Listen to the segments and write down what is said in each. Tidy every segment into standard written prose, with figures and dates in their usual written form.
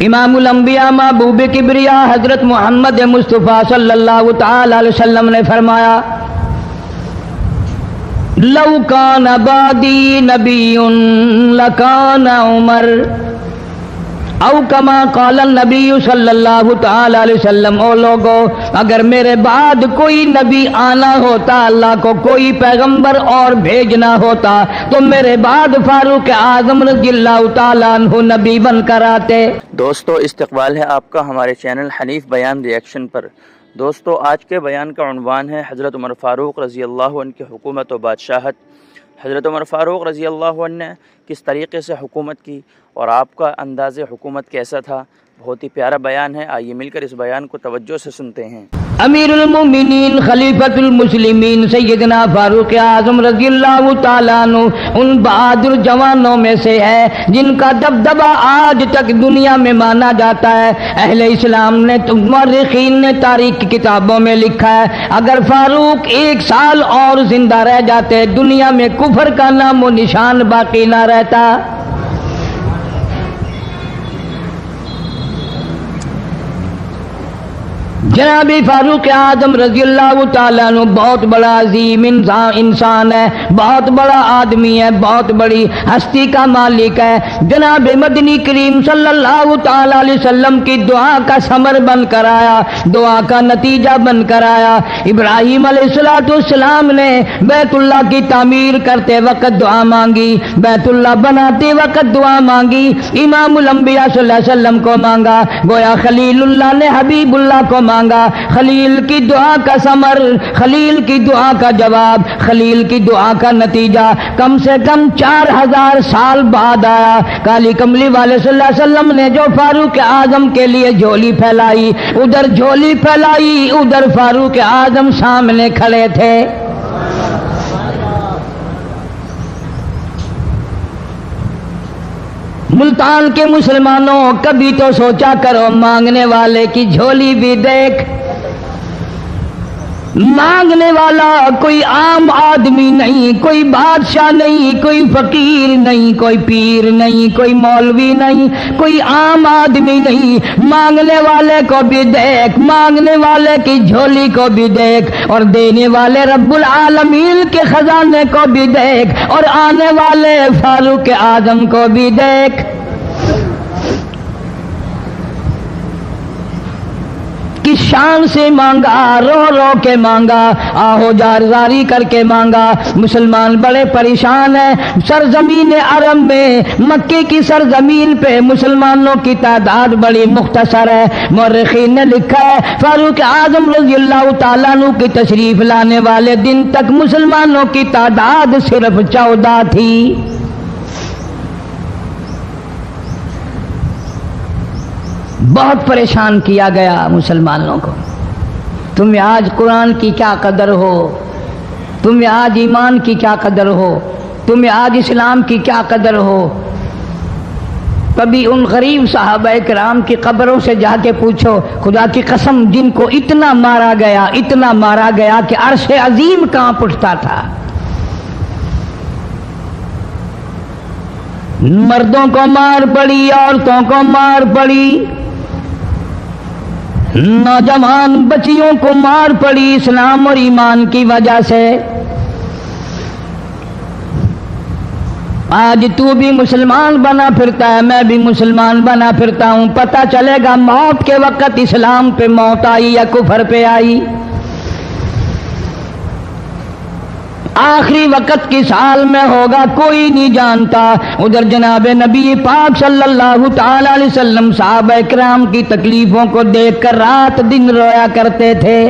امام الانبیاء محبوب کبریا حضرت محمد مصطفیٰ صلی اللہ تعالی علیہ وسلم نے فرمایا لو کان بعدی نبی لکان عمر، او کما قال النبی صلی اللہ تعالی علیہ وسلم، او لوگو اگر میرے بعد کوئی نبی آنا ہوتا، اللہ کو کوئی پیغمبر اور بھیجنا ہوتا تو میرے بعد فاروق اعظم رضی اللہ تعالیٰ عنہ نبی بن کر آتے۔ دوستو استقبال ہے آپ کا ہمارے چینل حنیف بیان ری ایکشن پر۔ دوستو آج کے بیان کا عنوان ہے حضرت عمر فاروق رضی اللہ عنہ کی حکومت و بادشاہت۔ حضرت عمر فاروق رضی اللہ عنہ نے کس طریقے سے حکومت کی اور آپ کا انداز حکومت کیسا تھا، بہت ہی پیارا بیان ہے، آئیے مل کر اس بیان کو توجہ سے سنتے ہیں۔ امیر المومنین خلیفۃ المسلمین سیدنا فاروق اعظم رضی اللہ تعالیٰ عنہ ان بہادر جوانوں میں سے ہے جن کا دبدبہ آج تک دنیا میں مانا جاتا ہے۔ اہل اسلام نے مورخین نے تاریخ کی کتابوں میں لکھا ہے اگر فاروق 1 سال اور زندہ رہ جاتے دنیا میں کفر کا نام و نشان باقی نہ رہتا۔ جناب فاروق اعظم رضی اللہ تعالیٰ عنہ بہت بڑا عظیم انسان ہے، بہت بڑا آدمی ہے، بہت بڑی ہستی کا مالک ہے۔ جناب مدنی کریم صلی اللہ تعالیٰ علیہ وسلم کی دعا کا ثمر بن کر آیا، دعا کا نتیجہ بن کر آیا۔ ابراہیم علیہ السلام نے بیت اللہ کی تعمیر کرتے وقت دعا مانگی، بیت اللہ بناتے وقت دعا مانگی، امام الانبیاء صلی اللہ علیہ وسلم کو مانگا، گویا خلیل اللہ نے حبیب اللہ کو مانگا۔ خلیل کی دعا کا ثمر، خلیل کی دعا کا جواب، خلیل کی دعا کا نتیجہ کم سے کم 4000 سال بعد آیا۔ کالی کملی والے صلی اللہ علیہ وسلم نے جو فاروق اعظم کے لیے جھولی پھیلائی، ادھر جھولی پھیلائی، ادھر فاروق اعظم سامنے کھڑے تھے۔ ملتان کے مسلمانوں کبھی تو سوچا کرو مانگنے والے کی جھولی بھی دیکھ۔ مانگنے والا کوئی عام آدمی نہیں، کوئی بادشاہ نہیں، کوئی فقیر نہیں، کوئی پیر نہیں، کوئی مولوی نہیں، کوئی عام آدمی نہیں۔ مانگنے والے کو بھی دیکھ، مانگنے والے کی جھولی کو بھی دیکھ، اور دینے والے رب العالمین کے خزانے کو بھی دیکھ، اور آنے والے فاروق اعظم کو بھی دیکھ۔ کس شان سے مانگا، رو رو کے مانگا، آہو جار زاری کر کے مانگا۔ مسلمان بڑے پریشان ہیں۔ سرزمین عرب میں مکے کی سرزمین پہ مسلمانوں کی تعداد بڑی مختصر ہے۔ مورخین نے لکھا ہے فاروق اعظم رضی اللہ تعالیٰ عنہ کی تشریف لانے والے دن تک مسلمانوں کی تعداد صرف 14 تھی۔ بہت پریشان کیا گیا مسلمانوں کو۔ تمہیں آج قرآن کی کیا قدر ہو، تمہیں آج ایمان کی کیا قدر ہو، تمہیں آج اسلام کی کیا قدر ہو۔ کبھی ان غریب صحابہ کرام کی قبروں سے جا کے پوچھو، خدا کی قسم جن کو اتنا مارا گیا، اتنا مارا گیا کہ عرش عظیم کانپ اٹھتا تھا۔ مردوں کو مار پڑی، عورتوں کو مار پڑی، نوجوان بچیوں کو مار پڑی اسلام اور ایمان کی وجہ سے۔ آج تو بھی مسلمان بنا پھرتا ہے، میں بھی مسلمان بنا پھرتا ہوں، پتہ چلے گا موت کے وقت اسلام پہ موت آئی یا کفر پہ آئی۔ آخری وقت کس حال میں ہوگا کوئی نہیں جانتا۔ ادھر جناب نبی پاک صلی اللہ تعالی علیہ وسلم صحابہ کرام کی تکلیفوں کو دیکھ کر رات دن رویا کرتے تھے۔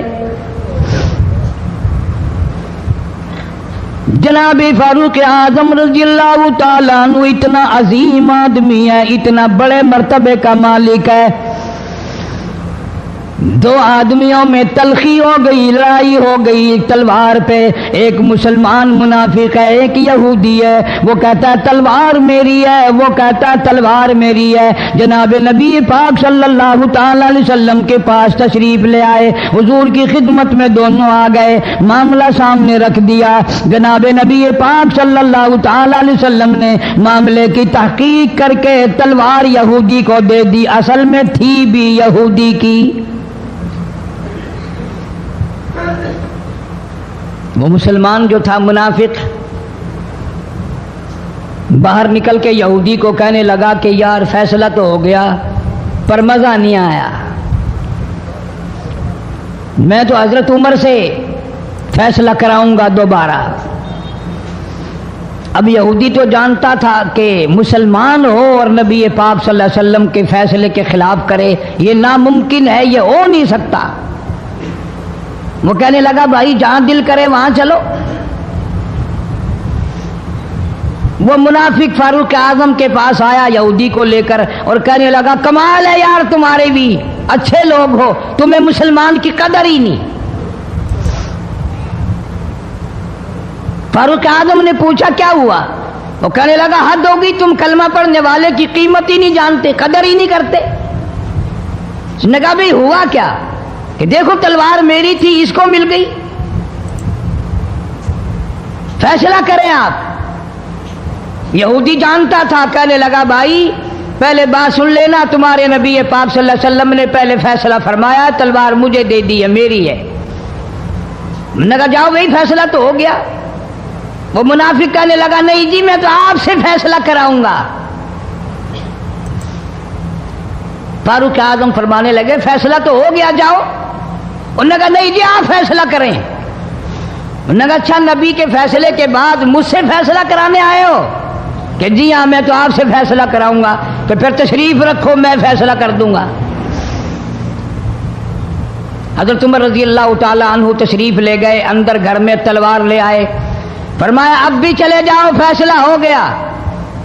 جناب فاروق اعظم رضی اللہ تعالیٰ عنہ اتنا عظیم آدمی ہے، اتنا بڑے مرتبے کا مالک ہے دو آدمیوں میں تلخی ہو گئی، لڑائی ہو گئی تلوار پہ. ایک مسلمان منافق ہے، ایک یہودی ہے. وہ کہتا ہے تلوار میری ہے، وہ کہتا ہے تلوار میری ہے. جناب نبی پاک صلی اللہ تعالی علیہ وسلم کے پاس تشریف لے آئے، حضور کی خدمت میں دونوں آ گئے، معاملہ سامنے رکھ دیا. جناب نبی پاک صلی اللہ تعالی علیہ وسلم نے معاملے کی تحقیق کر کے تلوار یہودی کو دے دی. اصل میں تھی بھی یہودی کی. وہ مسلمان جو تھا منافق باہر نکل کے یہودی کو کہنے لگا کہ یار فیصلہ تو ہو گیا پر مزہ نہیں آیا، میں تو حضرت عمر سے فیصلہ کراؤں گا دوبارہ. اب یہودی تو جانتا تھا کہ مسلمان ہو اور نبی پاک صلی اللہ علیہ وسلم کے فیصلے کے خلاف کرے، یہ ناممکن ہے، یہ ہو نہیں سکتا. وہ کہنے لگا بھائی جہاں دل کرے وہاں چلو. وہ منافق فاروق اعظم کے پاس آیا یہودی کو لے کر اور کہنے لگا کمال ہے یار تمہارے بھی، اچھے لوگ ہو، تمہیں مسلمان کی قدر ہی نہیں. فاروق اعظم نے پوچھا کیا ہوا؟ وہ کہنے لگا حد ہوگی، تم کلمہ پڑھنے والے کی قیمت ہی نہیں جانتے، قدر ہی نہیں کرتے. اس نے کہا بھائی ہوا کیا؟ کہ دیکھو تلوار میری تھی، اس کو مل گئی، فیصلہ کریں آپ. یہودی جانتا تھا، کہنے لگا بھائی پہلے بات سن لینا، تمہارے نبی پاک صلی اللہ علیہ وسلم نے پہلے فیصلہ فرمایا، تلوار مجھے دے دی ہے، میری ہے. میں نے کہا جاؤ بھائی فیصلہ تو ہو گیا. وہ منافق کہنے لگا نہیں جی میں تو آپ سے فیصلہ کراؤں گا. فاروق اعظم فرمانے لگے فیصلہ تو ہو گیا جاؤ. انہوں نے کہا نہیں جی آپ فیصلہ کریں. انہوں نے کہا اچھا نبی کے فیصلے کے بعد مجھ سے فیصلہ کرانے آئے ہو؟ کہ جی ہاں میں تو آپ سے فیصلہ کراؤں گا. کہ پھر تشریف رکھو میں فیصلہ کر دوں گا. حضرت عمر رضی اللہ تعالی عنہ تشریف لے گئے، اندر گھر میں تلوار لے آئے، فرمایا اب بھی چلے جاؤ فیصلہ ہو گیا.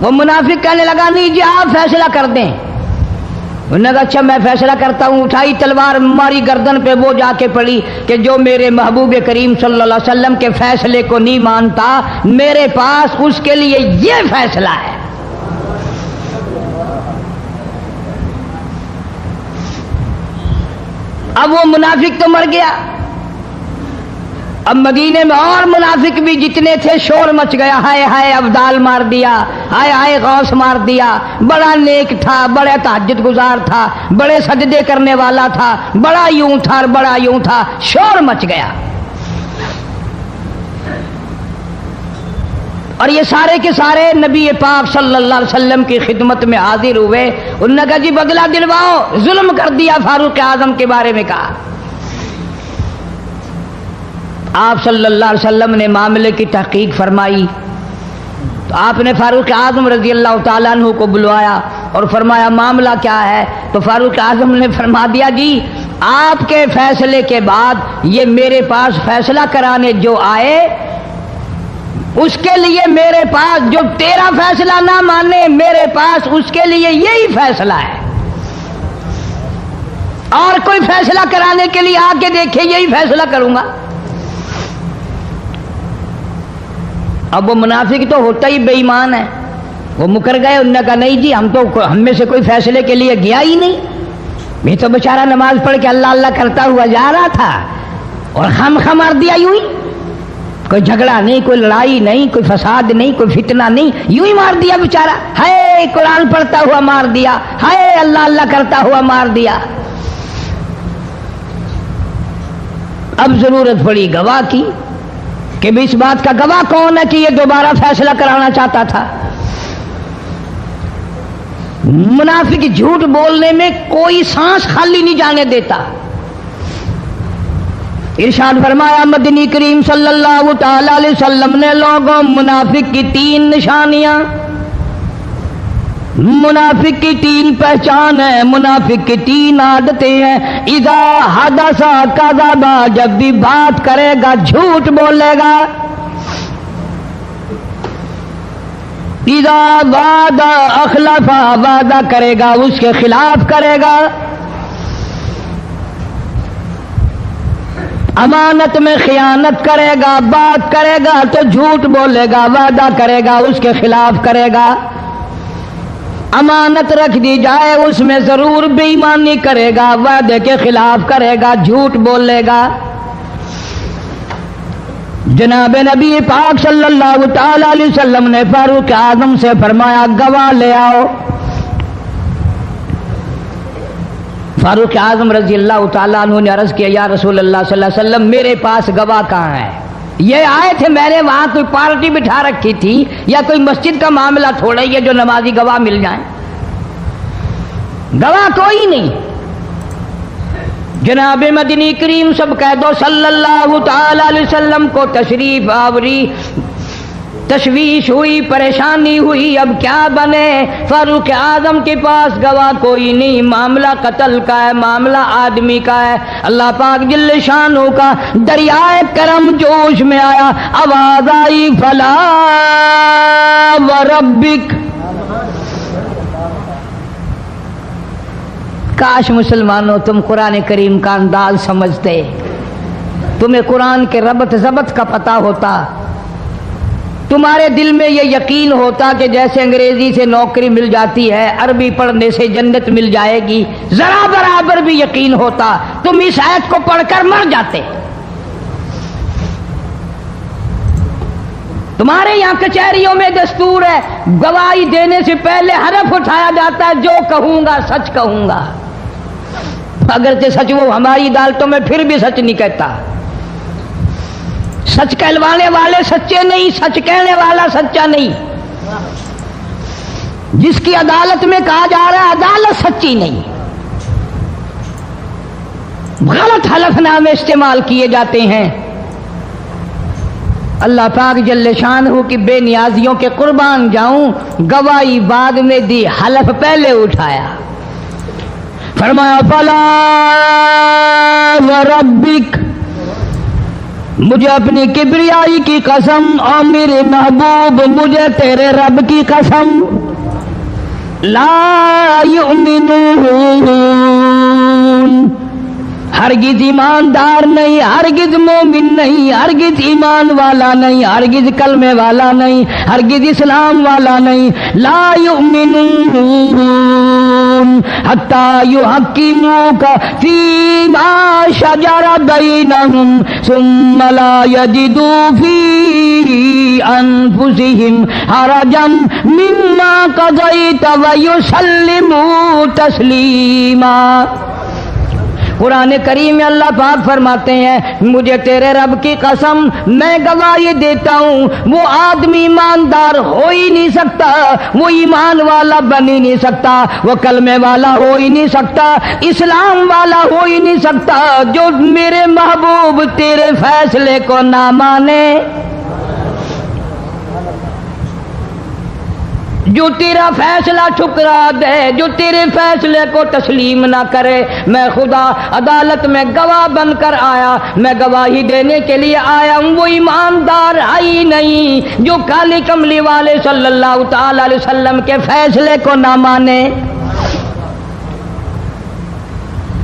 وہ منافق کہنے لگا نہیں جی آپ فیصلہ کر دیں. انہوں نے کہا اچھا میں فیصلہ کرتا ہوں. اٹھائی تلوار، ماری گردن پہ، وہ جا کے پڑی کہ جو میرے محبوب کریم صلی اللہ علیہ وسلم کے فیصلے کو نہیں مانتا میرے پاس اس کے لیے یہ فیصلہ ہے. اب وہ منافق تو مر گیا. اب مدینے میں اور منافق بھی جتنے تھے شور مچ گیا، ہائے ہائے ابدال مار دیا، ہائے ہائے غوث مار دیا. بڑا نیک تھا، بڑا تہجد گزار تھا، بڑے سجدے کرنے والا تھا، بڑا یوں تھا اور بڑا یوں تھا. شور مچ گیا. اور یہ سارے کے سارے نبی پاک صلی اللہ علیہ وسلم کی خدمت میں حاضر ہوئے. انہوں نے کہا جی بدلہ دلواؤ، ظلم کر دیا فاروق اعظم کے بارے میں. کہا آپ صلی اللہ علیہ وسلم نے معاملے کی تحقیق فرمائی تو آپ نے فاروق اعظم رضی اللہ تعالیٰ عنہ کو بلوایا اور فرمایا معاملہ کیا ہے؟ تو فاروق اعظم نے فرما دیا جی آپ کے فیصلے کے بعد یہ میرے پاس فیصلہ کرانے جو آئے اس کے لیے میرے پاس، جو تیرا فیصلہ نہ مانے میرے پاس اس کے لیے یہی فیصلہ ہے. اور کوئی فیصلہ کرانے کے لیے آ کے دیکھے یہی فیصلہ کروں گا. اب وہ منافق تو ہوتا ہی بے ایمان ہے، وہ مکر گئے. انہوں نے کہا نہیں جی ہم میں سے کوئی فیصلے کے لیے گیا ہی نہیں. میں تو بیچارہ نماز پڑھ کے اللہ اللہ کرتا ہوا جا رہا تھا اور خام مار دیا یوں ہی. کوئی جھگڑا نہیں، کوئی لڑائی نہیں، کوئی فساد نہیں، کوئی فتنہ نہیں، یوں ہی مار دیا بیچارہ. ہائے قرآن پڑھتا ہوا مار دیا، ہائے اللہ اللہ کرتا ہوا مار دیا. اب ضرورت پڑی گواہ کی کہ بھی اس بات کا گواہ کون ہے کہ یہ دوبارہ فیصلہ کرانا چاہتا تھا. منافق جھوٹ بولنے میں کوئی سانس خالی نہیں جانے دیتا. ارشاد فرمایا مدنی کریم صلی اللہ تعالی علیہ وسلم نے لوگوں منافق کی 3 نشانیاں، منافق کی 3 پہچان ہے، منافق کی 3 عادتیں ہیں. اذا حدث کذب، جب بھی بات کرے گا جھوٹ بولے گا. اذا وعد اخلف، وعدہ کرے گا اس کے خلاف کرے گا. امانت میں خیانت کرے گا، بات کرے گا تو جھوٹ بولے گا، وعدہ کرے گا اس کے خلاف کرے گا، امانت رکھ دی جائے اس میں ضرور بے ایمانی کرے گا، وعدے کے خلاف کرے گا، جھوٹ بولے گا۔ جناب نبی پاک صلی اللہ تعالی علیہ وسلم نے فاروق اعظم سے فرمایا گواہ لے آؤ۔ فاروق اعظم رضی اللہ تعالیٰ عنہ نے عرض کیا یا رسول اللہ صلی اللہ علیہ وسلم میرے پاس گواہ کہاں ہے؟ یہ آئے تھے، میں نے وہاں کوئی پارٹی بٹھا رکھی تھی یا کوئی مسجد کا معاملہ تھوڑا ہی ہے جو نمازی گواہ مل جائیں، گواہ کوئی نہیں۔ جناب مدنی کریم سب کہہ دو صلی اللہ تعالی علیہ وسلم کو تشریف آوری، تشویش ہوئی، پریشانی ہوئی، اب کیا بنے؟ فاروق اعظم کے پاس گواہ کوئی نہیں، معاملہ قتل کا ہے، معاملہ آدمی کا ہے۔ اللہ پاک جل شانہ کا دریائے کرم جوش میں آیا، آواز آئی فلا وربک۔ کاش مسلمانوں تم قرآن کریم کا انداز سمجھتے، تمہیں قرآن کے ربط ضبط کا پتہ ہوتا، تمہارے دل میں یہ یقین ہوتا کہ جیسے انگریزی سے نوکری مل جاتی ہے، عربی پڑھنے سے جنت مل جائے گی، ذرا برابر بھی یقین ہوتا تم اس آیت کو پڑھ کر مر جاتے۔ تمہارے یہاں کچہریوں میں دستور ہے گواہی دینے سے پہلے حرف اٹھایا جاتا ہے، جو کہوں گا سچ کہوں گا، اگرچہ سچ وہ ہماری عدالتوں میں پھر بھی سچ نہیں کہتا۔ سچ کہلوانے والے سچے نہیں، سچ کہنے والا سچا نہیں۔ جس کی عدالت میں کہا جا رہا ہے عدالت سچی نہیں، غلط حلف نامے استعمال کیے جاتے ہیں۔ اللہ پاک جل شانہ کی بے نیازیوں کے قربان جاؤں، گواہی بعد میں دی، حلف پہلے اٹھایا۔ فرمایا فلا وربک، مجھے اپنی کبریائی کی قسم اور میرے محبوب مجھے تیرے رب کی قسم، لا یؤمنون، ہرگز ایماندار نہیں، ہرگز مومن نہیں، ہرگز ایمان والا نہیں، ہرگز کلمے والا نہیں، ہرگز اسلام والا نہیں، لا یؤمنون حتی یحکموک فیما شجر بینہم ثم لا یجدوا فی انفسہم حرجا مما قضیت ویسلموا تسلیما۔ قرآن کریم میں اللہ پاک فرماتے ہیں مجھے تیرے رب کی قسم میں گواہی دیتا ہوں وہ آدمی ایماندار ہو ہی نہیں سکتا، وہ ایمان والا بن ہی نہیں سکتا، وہ کلمے والا ہو ہی نہیں سکتا، اسلام والا ہو ہی نہیں سکتا جو میرے محبوب تیرے فیصلے کو نہ مانے، جو تیرا فیصلہ ٹھکرا دے، جو تیرے فیصلے کو تسلیم نہ کرے۔ میں خدا عدالت میں گواہ بن کر آیا، میں گواہی دینے کے لیے آیا ہوں، وہ ایماندار ہی نہیں جو کالی کملی والے صلی اللہ تعالی علیہ وسلم کے فیصلے کو نہ مانے۔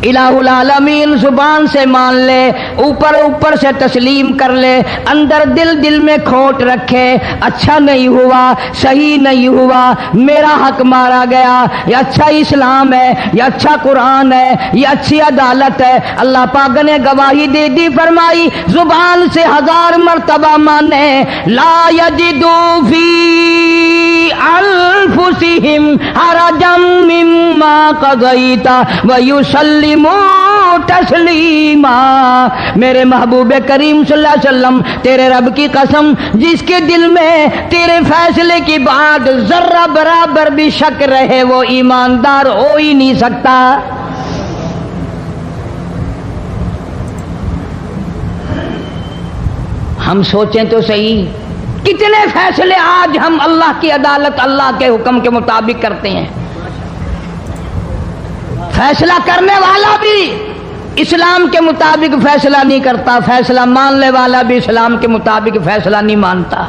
الہ العالمین زبان سے مان لے، اوپر اوپر سے تسلیم کر لے، اندر دل میں کھوٹ رکھے، اچھا نہیں ہوا، صحیح نہیں ہوا، میرا حق مارا گیا، یہ اچھا اسلام ہے، یہ اچھا قرآن ہے، یہ اچھی عدالت ہے۔ اللہ پاک نے گواہی دے دی، فرمائی زبان سے 1000 مرتبہ مانے، لا یجدو فی انفسہم حرجا مما قضیت ویسلموا تسلیما۔ میرے محبوب کریم صلی اللہ علیہ وسلم تیرے رب کی قسم جس کے دل میں تیرے فیصلے کی بات ذرہ برابر بھی شک رہے وہ ایماندار ہو ہی نہیں سکتا۔ ہم سوچیں تو صحیح کتنے فیصلے آج ہم اللہ کی عدالت اللہ کے حکم کے مطابق کرتے ہیں، فیصلہ کرنے والا بھی اسلام کے مطابق فیصلہ نہیں کرتا، فیصلہ ماننے والا بھی اسلام کے مطابق فیصلہ نہیں مانتا۔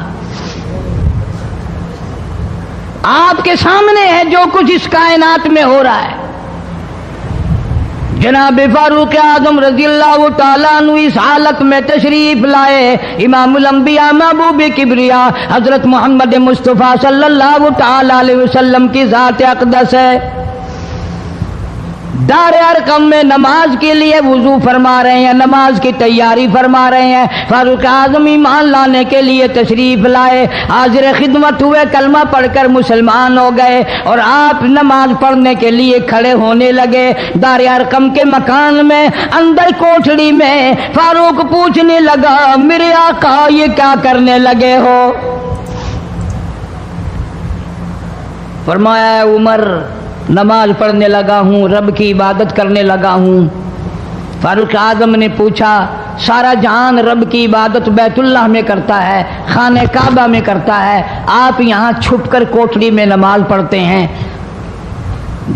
آپ کے سامنے ہے جو کچھ اس کائنات میں ہو رہا ہے، جناب فاروق اعظم رضی اللہ تعالیٰ عنہ اس حالت میں تشریف لائے، امام الانبیاء محبوب کبریا حضرت محمد مصطفیٰ صلی اللہ تعالیٰ علیہ وسلم کی ذات اقدس ہے، دار ارقم میں نماز کے لیے وضو فرما رہے ہیں، نماز کی تیاری فرما رہے ہیں۔ فاروق اعظم ایمان لانے کے لیے تشریف لائے، حاضر خدمت ہوئے، کلمہ پڑھ کر مسلمان ہو گئے، اور آپ نماز پڑھنے کے لیے کھڑے ہونے لگے۔ دار ارقم کے مکان میں اندر کوٹھڑی میں فاروق پوچھنے لگا، میرے آقا یہ کیا کرنے لگے ہو؟ فرمایا، عمر نماز پڑھنے لگا ہوں، رب کی عبادت کرنے لگا ہوں۔ فاروق اعظم نے پوچھا، سارا جہان رب کی عبادت بیت اللہ میں کرتا ہے، خانہ کعبہ میں کرتا ہے، آپ یہاں چھپ کر کوٹھڑی میں نماز پڑھتے ہیں؟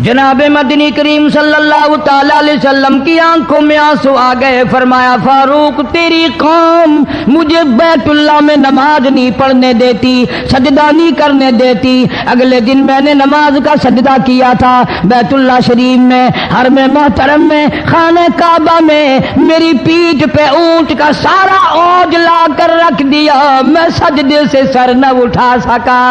جناب مدنی کریم صلی اللہ تعالی علیہ وسلم کی آنکھوں میں آنسو آ گئے۔ فرمایا، فاروق تیری قوم مجھے بیت اللہ میں نماز نہیں پڑھنے دیتی، سجدہ نہیں کرنے دیتی۔ اگلے دن میں نے نماز کا سجدہ کیا تھا بیت اللہ شریف میں، حرم محترم میں، خانہ کعبہ میں، میری پیٹھ پہ اونٹ کا سارا اوج لا کر رکھ دیا، میں سجدے سے سر نہ اٹھا سکا۔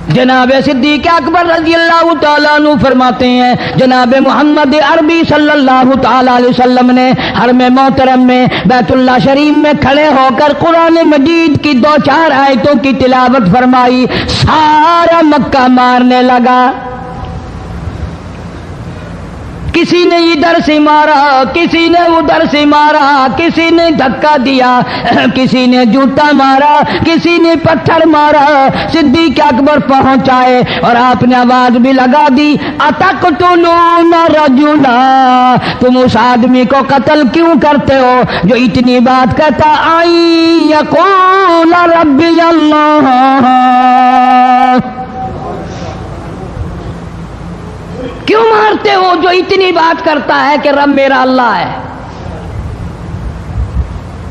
جناب صدیق اکبر رضی اللہ تعالیٰ عنہ فرماتے ہیں، جناب محمد عربی صلی اللہ تعالیٰ علیہ وسلم نے حرم محترم میں بیت اللہ شریف میں کھڑے ہو کر قرآن مجید کی 2-4 آیتوں کی تلاوت فرمائی، سارا مکہ مارنے لگا۔ کسی نے ادھر سے مارا، کسی نے ادھر سے مارا، کسی نے دھکا دیا، کسی نے جوتا مارا، کسی نے پتھر مارا۔ صدیق اکبر پہنچ آئے اور آپ نے آواز بھی لگا دی، اتقتلون رجلا، تم اس آدمی کو قتل کیوں کرتے ہو جو اتنی بات کہتا، آئی یقول ربی اللہ، کیوں مارتے ہو جو اتنی بات کرتا ہے کہ رب میرا اللہ ہے؟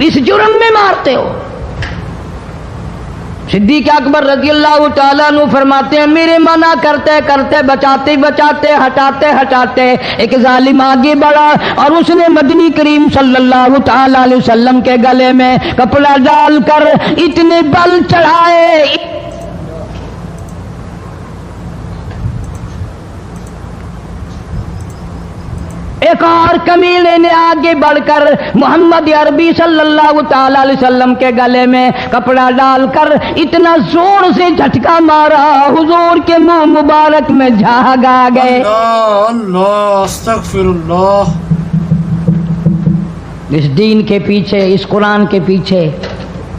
اس جرم میں مارتے ہو؟ صدیق اکبر رضی اللہ تعالیٰ عنہ فرماتے ہیں، میرے منع کرتے کرتے، بچاتے بچاتے، ہٹاتے ہٹاتے ایک ظالم آگے بڑھا اور اس نے مدنی کریم صلی اللہ تعالیٰ علیہ وسلم کے گلے میں کپڑا ڈال کر اتنے بل چڑھائے۔ ایک اور کمینے نے آگے بڑھ کر محمد عربی صلی اللہ تعالی علیہ وسلم کے گلے میں کپڑا ڈال کر اتنا زور سے جھٹکا مارا، حضور کے منہ مبارک میں جھاگ آ گئے۔ اللہ اللہ استغفر اللہ۔ اس دین کے پیچھے، اس قرآن کے پیچھے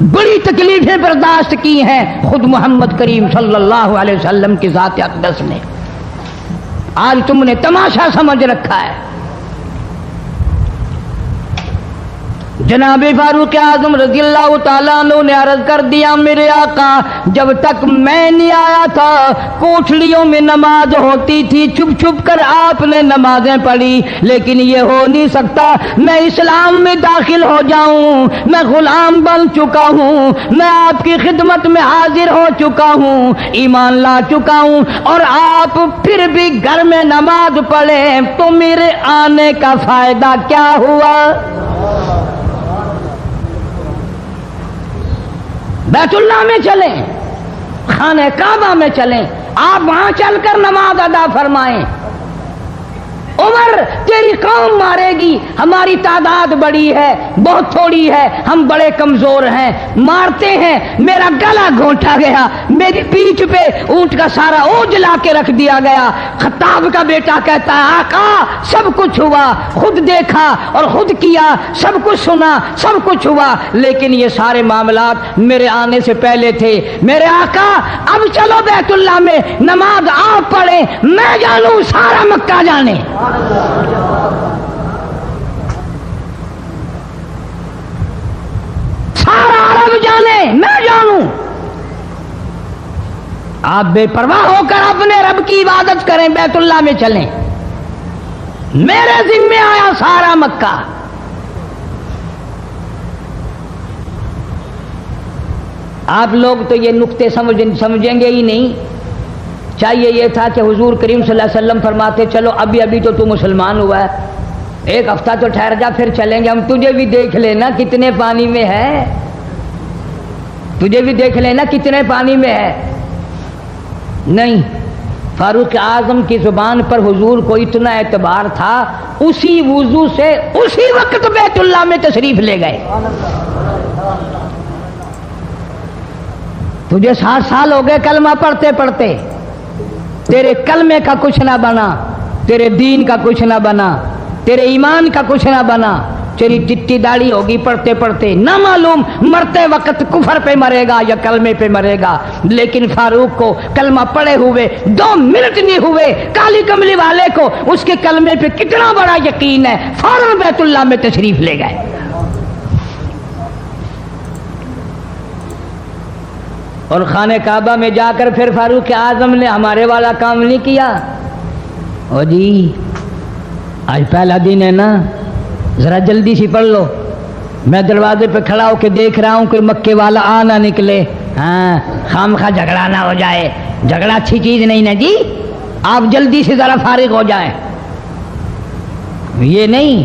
بڑی تکلیفیں برداشت کی ہیں خود محمد کریم صلی اللہ علیہ وسلم کی ذات اقدس نے۔ آج تم نے تماشا سمجھ رکھا ہے۔ جناب فاروق اعظم رضی اللہ تعالیٰ عنہ نے عرض کر دیا، میرے آقا جب تک میں نہیں آیا تھا کوٹھڑیوں میں نماز ہوتی تھی، چھپ چھپ کر آپ نے نمازیں پڑھی، لیکن یہ ہو نہیں سکتا، میں اسلام میں داخل ہو جاؤں، میں غلام بن چکا ہوں، میں آپ کی خدمت میں حاضر ہو چکا ہوں، ایمان لا چکا ہوں، اور آپ پھر بھی گھر میں نماز پڑھیں تو میرے آنے کا فائدہ کیا ہوا؟ بیت اللہ میں چلیں، خانہ کعبہ میں چلیں، آپ وہاں چل کر نماز ادا فرمائیں۔ عمر تیری قوم مارے گی، ہماری تعداد بڑی ہے، بہت تھوڑی ہے، ہم بڑے کمزور ہیں، مارتے ہیں، میرا گلا گھونٹا گیا، میری پیٹھ پہ اونٹ کا سارا اوج لا کے رکھ دیا گیا۔ خطاب کا بیٹا کہتا ہے، آقا سب کچھ ہوا، خود دیکھا اور خود کیا، سب کچھ سنا، سب کچھ ہوا، لیکن یہ سارے معاملات میرے آنے سے پہلے تھے۔ میرے آقا اب چلو بیت اللہ میں نماز آپ پڑھیں، میں جانوں سارا مکہ جانے۔ سارا عرب جانے، میں جانوں۔ آپ بے پرواہ ہو کر اپنے رب کی عبادت کریں، بیت اللہ میں چلیں، میرے ذمہ آیا سارا مکہ۔ آپ لوگ تو یہ نقطے سمجھیں گے ہی نہیں، چاہیے یہ تھا کہ حضور کریم صلی اللہ علیہ وسلم فرماتے چلو ابھی ابھی تو مسلمان ہوا ہے، ایک ہفتہ تو ٹھہر جا پھر چلیں گے، ہم تجھے بھی دیکھ لینا کتنے پانی میں ہے، تجھے بھی دیکھ لینا کتنے پانی میں ہے۔ نہیں، فاروق اعظم کی زبان پر حضور کو اتنا اعتبار تھا، اسی وضو سے اسی وقت بیت اللہ میں تشریف لے گئے۔ تجھے 60 سال ہو گئے کلمہ پڑھتے پڑھتے، تیرے کلمے کا کچھ نہ بنا، تیرے دین کا کچھ نہ بنا، تیرے ایمان کا کچھ نہ بنا، تیری چٹی داڑھی ہوگی پڑھتے پڑھتے، نہ معلوم مرتے وقت کفر پہ مرے گا یا کلمے پہ مرے گا، لیکن فاروق کو کلمہ پڑھے ہوئے 2 منٹ نہیں ہوئے، کالی کملی والے کو اس کے کلمے پہ کتنا بڑا یقین ہے، فوراً بیت اللہ میں تشریف لے گئے۔ اور خانہ کعبہ میں جا کر پھر فاروق اعظم نے ہمارے والا کام نہیں کیا، او جی آج پہلا دن ہے نا، ذرا جلدی سی پڑھ لو، میں دروازے پہ کھڑا ہو کے دیکھ رہا ہوں کوئی مکے والا آ نہ نکلے، ہاں خام خواہ جھگڑا نہ ہو جائے، جھگڑا اچھی چیز نہیں نا جی، آپ جلدی سے ذرا فارغ ہو جائیں۔ یہ نہیں،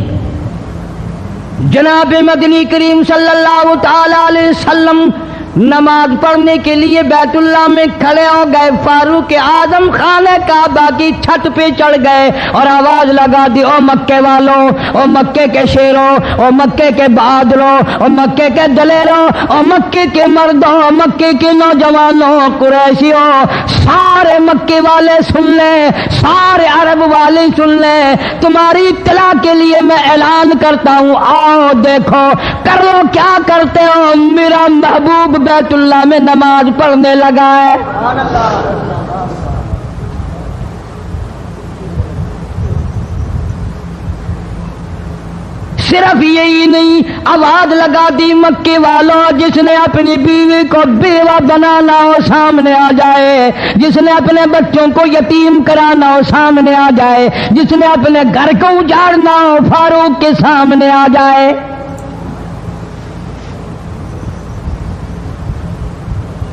جناب مدنی کریم صلی اللہ تعالی علیہ وسلم نماز پڑھنے کے لیے بیت اللہ میں کھڑے ہو گئے، فاروق اعظم خانہ کعبہ کی چھت پہ چڑھ گئے اور آواز لگا دی، او مکے والوں، او مکے کے شیروں، او مکے کے بہادروں، او مکے کے دلیروں، او مکے کے مردوں، او مکے کے نوجوانوں، قریشیوں، سارے مکے والے سن لیں، سارے عرب والے سن لیں، تمہاری اطلاع کے لیے میں اعلان کرتا ہوں، آؤ دیکھو کر لو کیا کرتے ہو، میرا محبوب بیت اللہ میں نماز پڑھنے لگا ہے۔ صرف یہی نہیں، آواز لگا دی مکے والوں، جس نے اپنی بیوی کو بیوہ بنانا ہو سامنے آ جائے، جس نے اپنے بچوں کو یتیم کرانا ہو سامنے آ جائے، جس نے اپنے گھر کو اجاڑنا ہو فاروق کے سامنے آ جائے۔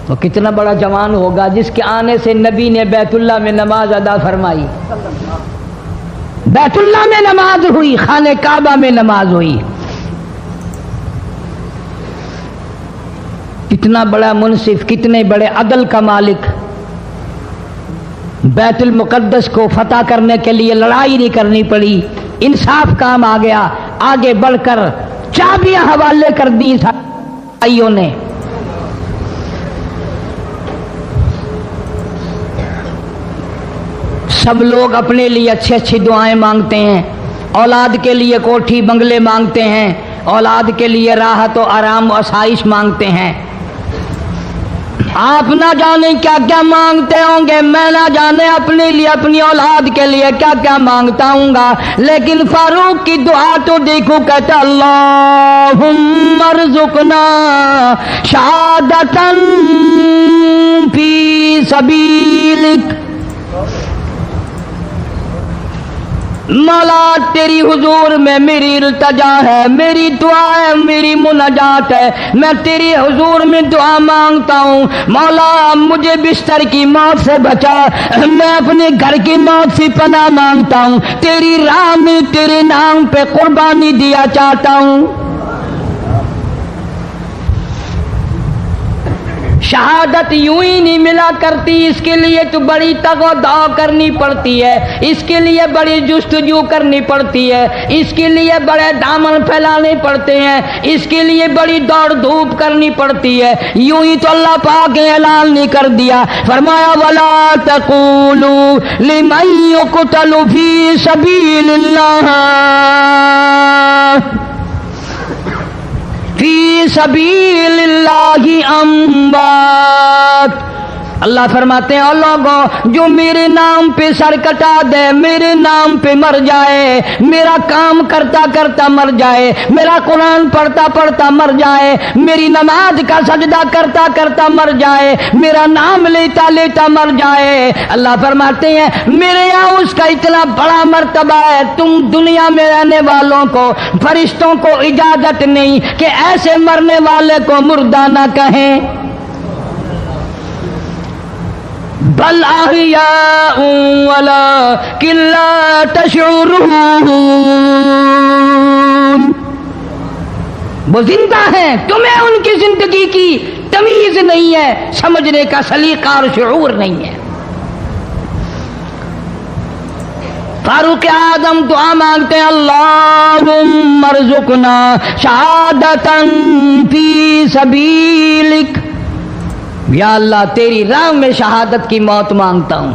تو کتنا بڑا جوان ہوگا جس کے آنے سے نبی نے بیت اللہ میں نماز ادا فرمائی، بیت اللہ میں نماز ہوئی، خانہ کعبہ میں نماز ہوئی۔ کتنا بڑا منصف، کتنے بڑے عدل کا مالک، بیت المقدس کو فتح کرنے کے لیے لڑائی نہیں کرنی پڑی، انصاف کام آ گیا، آگے بڑھ کر چابیاں حوالے کر دی بھائیوں نے۔ سب لوگ اپنے لیے اچھی اچھی دعائیں مانگتے ہیں، اولاد کے لیے کوٹھی بنگلے مانگتے ہیں، اولاد کے لیے راحت و آرام و آسائش مانگتے ہیں۔ آپ نہ جانے کیا کیا مانگتے ہوں گے، میں نہ جانے اپنے لیے اپنی اولاد کے لیے کیا کیا مانگتا ہوں گا، لیکن فاروق کی دعا تو دیکھو، کہتا اللہم ارزقنا شہادتاً فی سبیلک، مولا تیری حضور میں میری التجا ہے، میری دعا ہے، میری مناجات ہے، میں تیری حضور میں دعا مانگتا ہوں، مولا مجھے بستر کی موت سے بچا، میں اپنے گھر کی موت سے پناہ مانگتا ہوں، تیری راہ میں تیرے نام پہ قربانی دیا چاہتا ہوں۔ شہادت یوں ہی نہیں ملا کرتی، اس کے لیے تو بڑی تگ و دو کرنی پڑتی ہے، اس کے لیے بڑی جستجو کرنی پڑتی ہے، اس کے لیے بڑے دامن پھیلانے پڑتے ہیں، اس کے لیے بڑی دوڑ دھوپ کرنی پڑتی ہے۔ یوں ہی تو اللہ پاک نے اعلان نہیں کر دیا، فرمایا وَلَا تَقُولُوا لِمَن يُقْتَلُ فِي سَبِيلِ اللَّهِ فی سبیل اللہ اموات، اللہ فرماتے ہیں اور لوگوں جو میرے نام پہ سر کٹا دے، میرے نام پہ مر جائے، میرا کام کرتا کرتا مر جائے، میرا قرآن پڑھتا پڑھتا مر جائے، میری نماز کا سجدہ کرتا کرتا مر جائے، میرا نام لیتا لیتا مر جائے، اللہ فرماتے ہیں میرے یہاں اس کا اتنا بڑا مرتبہ ہے، تم دنیا میں رہنے والوں کو، فرشتوں کو اجازت نہیں کہ ایسے مرنے والے کو مردہ نہ کہیں۔ بل احیاء ولکن لا تشعرون، وہ زندہ ہیں، تمہیں ان کی زندگی کی تمیز نہیں ہے، سمجھنے کا سلیقہ اور شعور نہیں ہے۔ فاروق اعظم دعا مانگتے ہیں، اللہم ارزقنا شہادتا فی سبیلک، یا اللہ تیری راہ میں شہادت کی موت مانگتا ہوں۔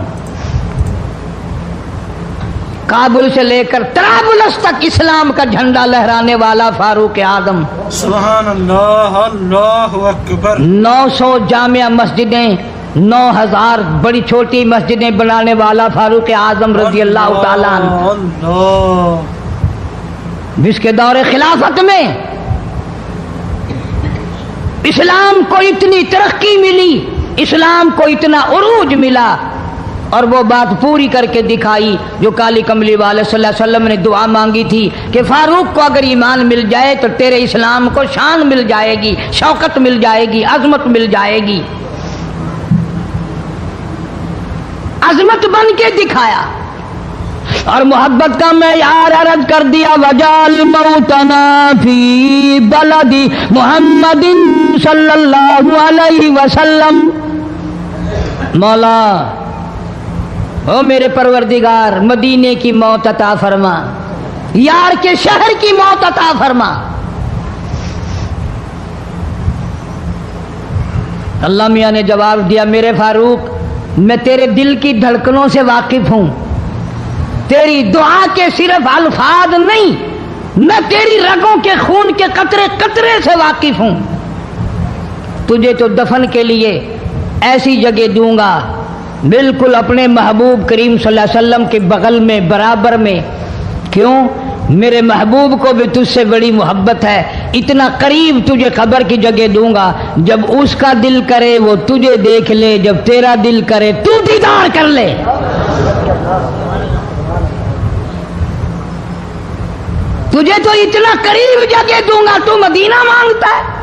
کابل سے لے کر طرابلس تک اسلام کا جھنڈا لہرانے والا فاروق اعظم، سبحان اللہ، اللہ اکبر۔ 900 جامع مسجدیں، 9000 بڑی چھوٹی مسجدیں بنانے والا فاروق اعظم رضی اللہ تعالیٰ عنہ، اللہ، جس کے دور خلافت میں اسلام کو اتنی ترقی ملی، اسلام کو اتنا عروج ملا، اور وہ بات پوری کر کے دکھائی جو کالی کملی والے صلی اللہ علیہ وسلم نے دعا مانگی تھی کہ فاروق کو اگر ایمان مل جائے تو تیرے اسلام کو شان مل جائے گی، شوکت مل جائے گی، عظمت مل جائے گی۔ عظمت بن کے دکھایا اور محبت کا معیار عرض کر دیا، وجعل موتنا فی بلد محمد صلی اللہ علیہ وسلم۔ مولا او میرے پروردگار، مدینے کی موت عطا فرما، یار کے شہر کی موت عطا فرما۔ اللہ میاں نے جواب دیا، میرے فاروق میں تیرے دل کی دھڑکنوں سے واقف ہوں، تیری دعا کے صرف الفاظ نہیں، میں تیری رگوں کے خون کے قطرے قطرے سے واقف ہوں۔ تجھے تو دفن کے لیے ایسی جگہ دوں گا بالکل اپنے محبوب کریم صلی اللہ علیہ وسلم کے بغل میں، برابر میں۔ کیوں؟ میرے محبوب کو بھی تجھ سے بڑی محبت ہے، اتنا قریب تجھے قبر کی جگہ دوں گا، جب اس کا دل کرے وہ تجھے دیکھ لے، جب تیرا دل کرے تو دیدار کر لے۔ تجھے تو اتنا قریب جگہ دوں گا، تو مدینہ مانگتا ہے۔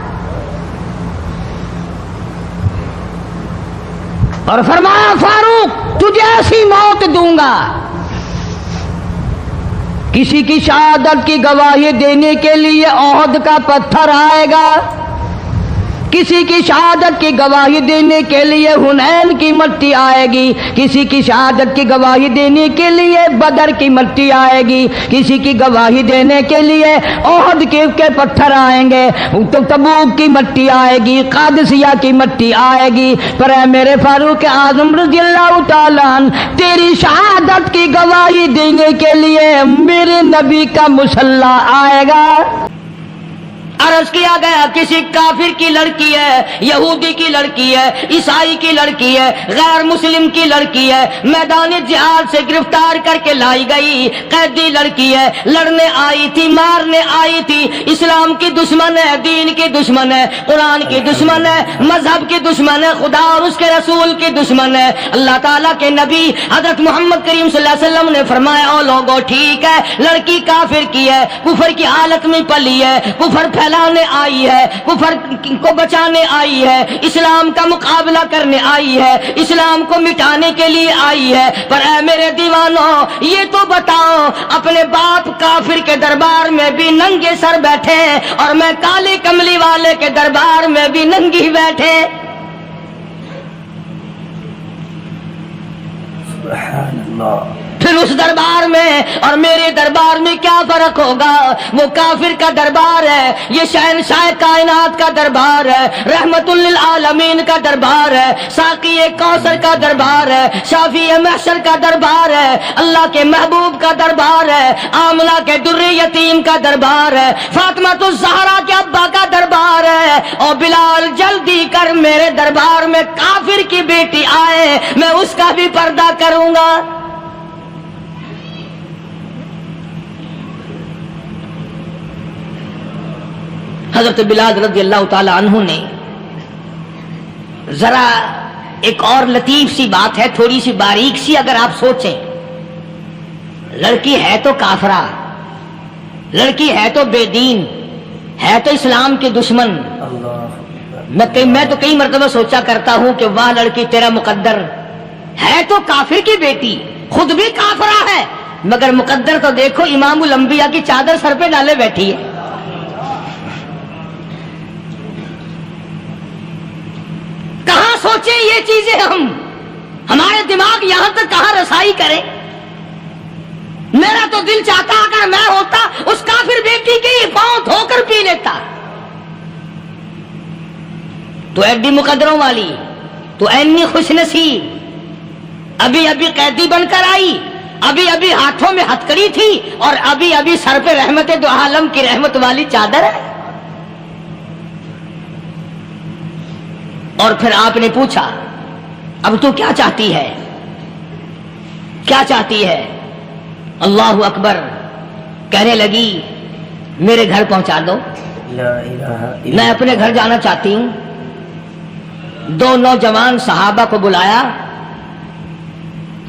اور فرمایا، فاروق تجھے ایسی موت دوں گا، کسی کی شہادت کی گواہی دینے کے لیے احد کا پتھر آئے گا، کسی کی شہادت کی گواہی دینے کے لیے حنین کی مٹی آئے گی، کسی کی شہادت کی گواہی دینے کے لیے بدر کی مٹی آئے گی، کسی کی گواہی دینے کے لیے احد کے پتھر آئیں گے، تبوک کی مٹی آئے گی، قادسیہ کی مٹی آئے گی، پر اے میرے فاروق اعظم رضی اللہ تعالیٰ عنہ، تیری شہادت کی گواہی دینے کے لیے میرے نبی کا مصلی آئے گا۔ عرض کیا گیا، کسی کافر کی لڑکی ہے، یہودی کی لڑکی ہے، عیسائی کی لڑکی ہے، غیر مسلم کی لڑکی ہے، میدان جہاد سے گرفتار کر کے لائی گئی، قیدی لڑکی ہے، لڑنے آئی تھی، مارنے آئی تھی، اسلام کی دشمن ہے، دین کی دشمن ہے، قرآن کی دشمن ہے، مذہب کی دشمن ہے، خدا اور اس کے رسول کی دشمن ہے۔ اللہ تعالیٰ کے نبی حضرت محمد کریم صلی اللہ علیہ وسلم نے فرمایا، او لوگو ٹھیک ہے، لڑکی کافر کی ہے، کفر کی حالت میں پلی ہے، کفر پھیلانے آئی ہے، کفر کو بچانے آئی ہے، اسلام کا مقابلہ کرنے آئی ہے، اسلام کو مٹانے کے لیے آئی ہے، پر اے میرے دیوانوں یہ تو بتاؤ، اپنے باپ کافر کے دربار میں بھی ننگے سر بیٹھے اور میں کالے کملی والے کے دربار میں بھی ننگی بیٹھے، سبحان اللہ۔ پھر اس دربار میں اور میرے دربار میں کیا فرق ہوگا؟ وہ کافر کا دربار ہے، یہ شہنشاہ کائنات کا دربار ہے، رحمت للعالمین کا دربار ہے، ساقی کوثر کا دربار ہے، شافی محشر کا دربار ہے، اللہ کے محبوب کا دربار ہے، آمنہ کے در یتیم کا دربار ہے، فاطمہ الزہرا کے ابا کا دربار ہے۔ اور بلال جلدی کر میرے دربار میں کافر کی بیٹی آئے، میں اس کا بھی پردہ کروں گا۔ حضرت بلال رضی اللہ تعالی عنہ نے ذرا ایک اور لطیف سی بات ہے، تھوڑی سی باریک سی، اگر آپ سوچیں، لڑکی ہے تو کافرہ، لڑکی ہے تو بے دین، ہے تو اسلام کے دشمن، میں تو کئی مرتبہ سوچا کرتا ہوں کہ واہ لڑکی تیرا مقدر، ہے تو کافر کی بیٹی، خود بھی کافرہ ہے، مگر مقدر تو دیکھو امام الانبیاء کی چادر سر پہ ڈالے بیٹھی ہے۔ کہاں سوچیں یہ چیزیں ہم، ہمارے دماغ یہاں تک کہاں رسائی کریں؟ میرا تو دل چاہتا اگر میں ہوتا اس کافر بیٹی کے ہی پاؤں دھو کر پی لیتا۔ تو ایڈی مقدروں والی، تو اینی خوش نصیب، ابھی ابھی قیدی بن کر آئی، ابھی ابھی ہاتھوں میں ہتکڑی تھی، اور ابھی ابھی سر پہ رحمت دو عالم کی رحمت والی چادر ہے۔ اور پھر آپ نے پوچھا اب تو کیا چاہتی ہے، کیا چاہتی ہے؟ اللہ اکبر، کہنے لگی میرے گھر پہنچا دو، لا الہ الا میں اپنے گھر جانا چاہتی ہوں۔ دو نوجوان صحابہ کو بلایا،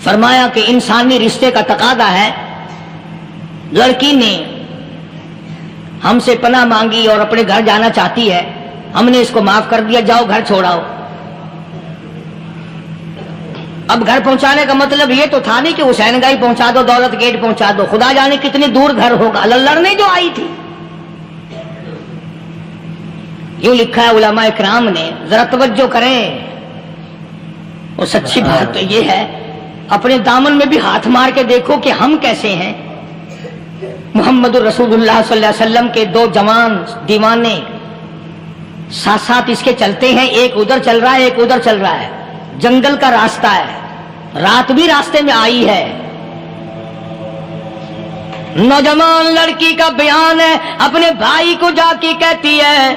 فرمایا کہ انسانی رشتے کا تقاضا ہے، لڑکی نے ہم سے پناہ مانگی اور اپنے گھر جانا چاہتی ہے، ہم نے اس کو معاف کر دیا، جاؤ گھر چھوڑاؤ۔ اب گھر پہنچانے کا مطلب یہ تو تھا نہیں کہ حسین گائی پہنچا دو، دولت گیٹ پہنچا دو، خدا جانے کتنی دور گھر ہوگا، لڑنے جو آئی تھی۔ یوں لکھا ہے علماء اکرام نے، ذرا توجہ کریں، اور سچی بات تو یہ ہے اپنے دامن میں بھی ہاتھ مار کے دیکھو کہ ہم کیسے ہیں۔ محمد الرسول اللہ صلی اللہ علیہ وسلم کے دو جوان دیوانے ساتھ ساتھ اس کے چلتے ہیں، ایک ادھر چل رہا ہے ایک ادھر چل رہا ہے، جنگل کا راستہ ہے، رات بھی راستے میں آئی ہے۔ نوجوان لڑکی کا بیان ہے، اپنے بھائی کو جا کے کہتی ہے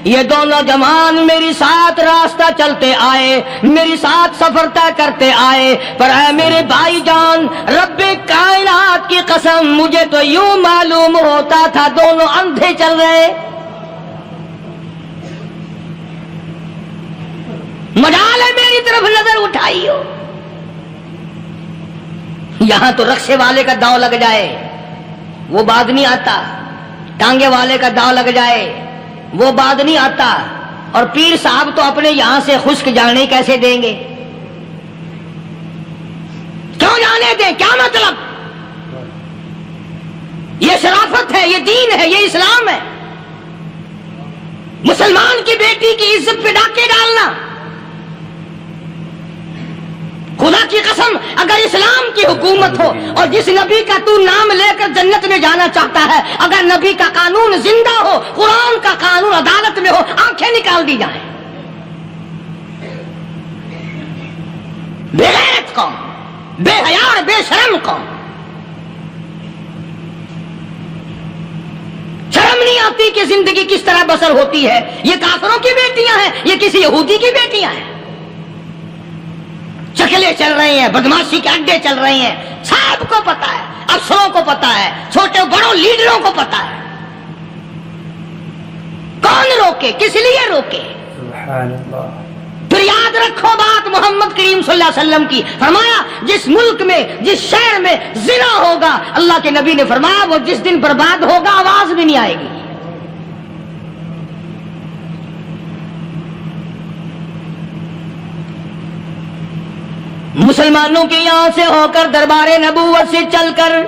یہ دونوں جوان میری ساتھ راستہ چلتے آئے، میری ساتھ سفر طے کرتے آئے، پر اے میرے بھائی جان، رب کائنات کی قسم مجھے تو یوں معلوم ہوتا تھا دونوں اندھے چل رہے۔ مجال ہے میری طرف نظر اٹھائی ہو، یہاں تو رکشے والے کا داؤ لگ جائے وہ بعد نہیں آتا، ٹانگے والے کا داؤ لگ جائے وہ بعد نہیں آتا، اور پیر صاحب تو اپنے یہاں سے خشک جانے کیسے دیں گے؟ کیوں جانے دیں؟ کیا مطلب؟ یہ شرافت ہے، یہ دین ہے، یہ اسلام ہے۔ مسلمان کی بیٹی کی عزت پہ ڈاکے ڈالنا، خدا کی قسم اگر اسلام کی حکومت ہو اور جس نبی کا تو نام لے کر جنت میں جانا چاہتا ہے، اگر نبی کا قانون زندہ ہو، قرآن کا قانون عدالت میں ہو، آنکھیں نکال دی جائیں۔ بے غیرت قوم، بے حیا اور بے شرم قوم، شرم نہیں آتی کہ زندگی کس طرح بسر ہوتی ہے۔ یہ کافروں کی بیٹیاں ہیں، یہ کسی یہودی کی بیٹیاں ہیں، چکلے چل رہے ہیں، بدماشی کے اڈے چل رہے ہیں، سب کو پتا ہے، افسروں کو پتا ہے، چھوٹے بڑوں لیڈروں کو پتا ہے۔ کون روکے؟ کس لیے روکے؟ سبحان اللہ۔ پھر یاد رکھو بات محمد کریم صلی اللہ علیہ وسلم کی، فرمایا جس ملک میں جس شہر میں زنا ہوگا، اللہ کے نبی نے فرمایا وہ جس دن برباد ہوگا آواز بھی نہیں آئے گی۔ مسلمانوں کے یہاں سے ہو کر دربار نبوت سے چل کر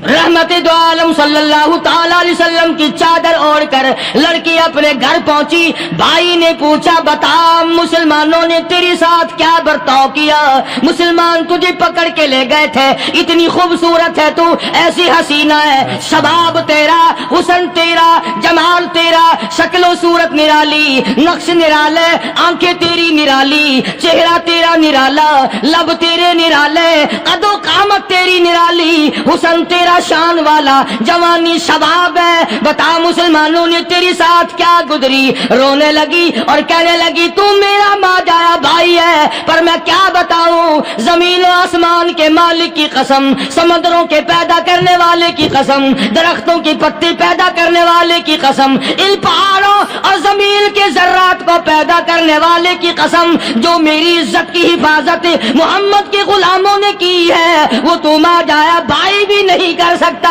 رحمت دو عالم صلی اللہ تعالی علیہ وسلم کی چادر اوڑھ کر لڑکی اپنے گھر پہنچی۔ بھائی نے پوچھا بتا مسلمانوں نے تیرے ساتھ کیا برتاؤ کیا؟ مسلمان تجھے پکڑ کے لے گئے تھے، اتنی خوبصورت ہے تو، ایسی حسینہ ہے، شباب تیرا، حسن تیرا، جمال تیرا، شکل و صورت نرالی، نقش نرالے، آنکھیں تیری نرالی، چہرہ تیرا نرالا، لب تیرے نرالے، قد و قامت تیری نرالی، حسن تیرا شان والا، جوانی شباب ہے، بتا مسلمانوں نے تیرے ساتھ کیا گزری؟ رونے لگی اور کہنے لگی تو میرا ماجایا بھائی ہے، پر میں کیا بتاؤں، زمین و آسمان کے مالک کی قسم، سمندروں کے پیدا کرنے والے کی قسم، درختوں کی پتی پیدا کرنے والے کی قسم، ان پہاڑوں اور زمین کے ذرات کو پیدا کرنے والے کی قسم، جو میری عزت کی حفاظت محمد کے غلاموں نے کی ہے، وہ تو ماجایا بھائی بھی نہیں کر سکتا۔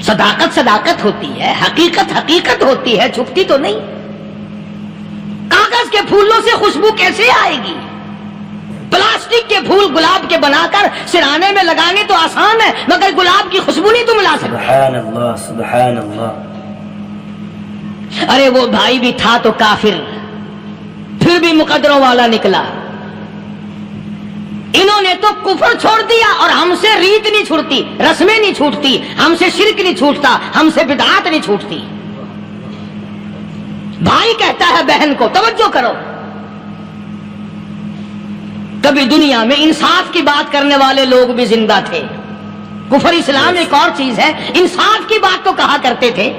صداقت صداقت ہوتی ہے، حقیقت حقیقت ہوتی ہے، چھپتی تو نہیں۔ کاغذ کے پھولوں سے خوشبو کیسے آئے گی؟ پلاسٹک کے پھول گلاب کے بنا کر سرانے میں لگانے تو آسان ہے، مگر گلاب کی خوشبو نہیں تم لا سکتے۔ سبحان اللہ سبحان اللہ۔ ارے وہ بھائی بھی تھا تو کافر، پھر بھی مقدروں والا نکلا۔ انہوں نے تو کفر چھوڑ دیا، اور ہم سے ریت نہیں چھوٹتی، رسمیں نہیں چھوٹتی، ہم سے شرک نہیں چھوٹتا، ہم سے بدعات نہیں چھوٹتی۔ بھائی کہتا ہے بہن کو توجہ کرو، کبھی دنیا میں انصاف کی بات کرنے والے لوگ بھی زندہ تھے۔ کفر اسلام ایک اور چیز ہے، انصاف کی بات تو کہا کرتے تھے۔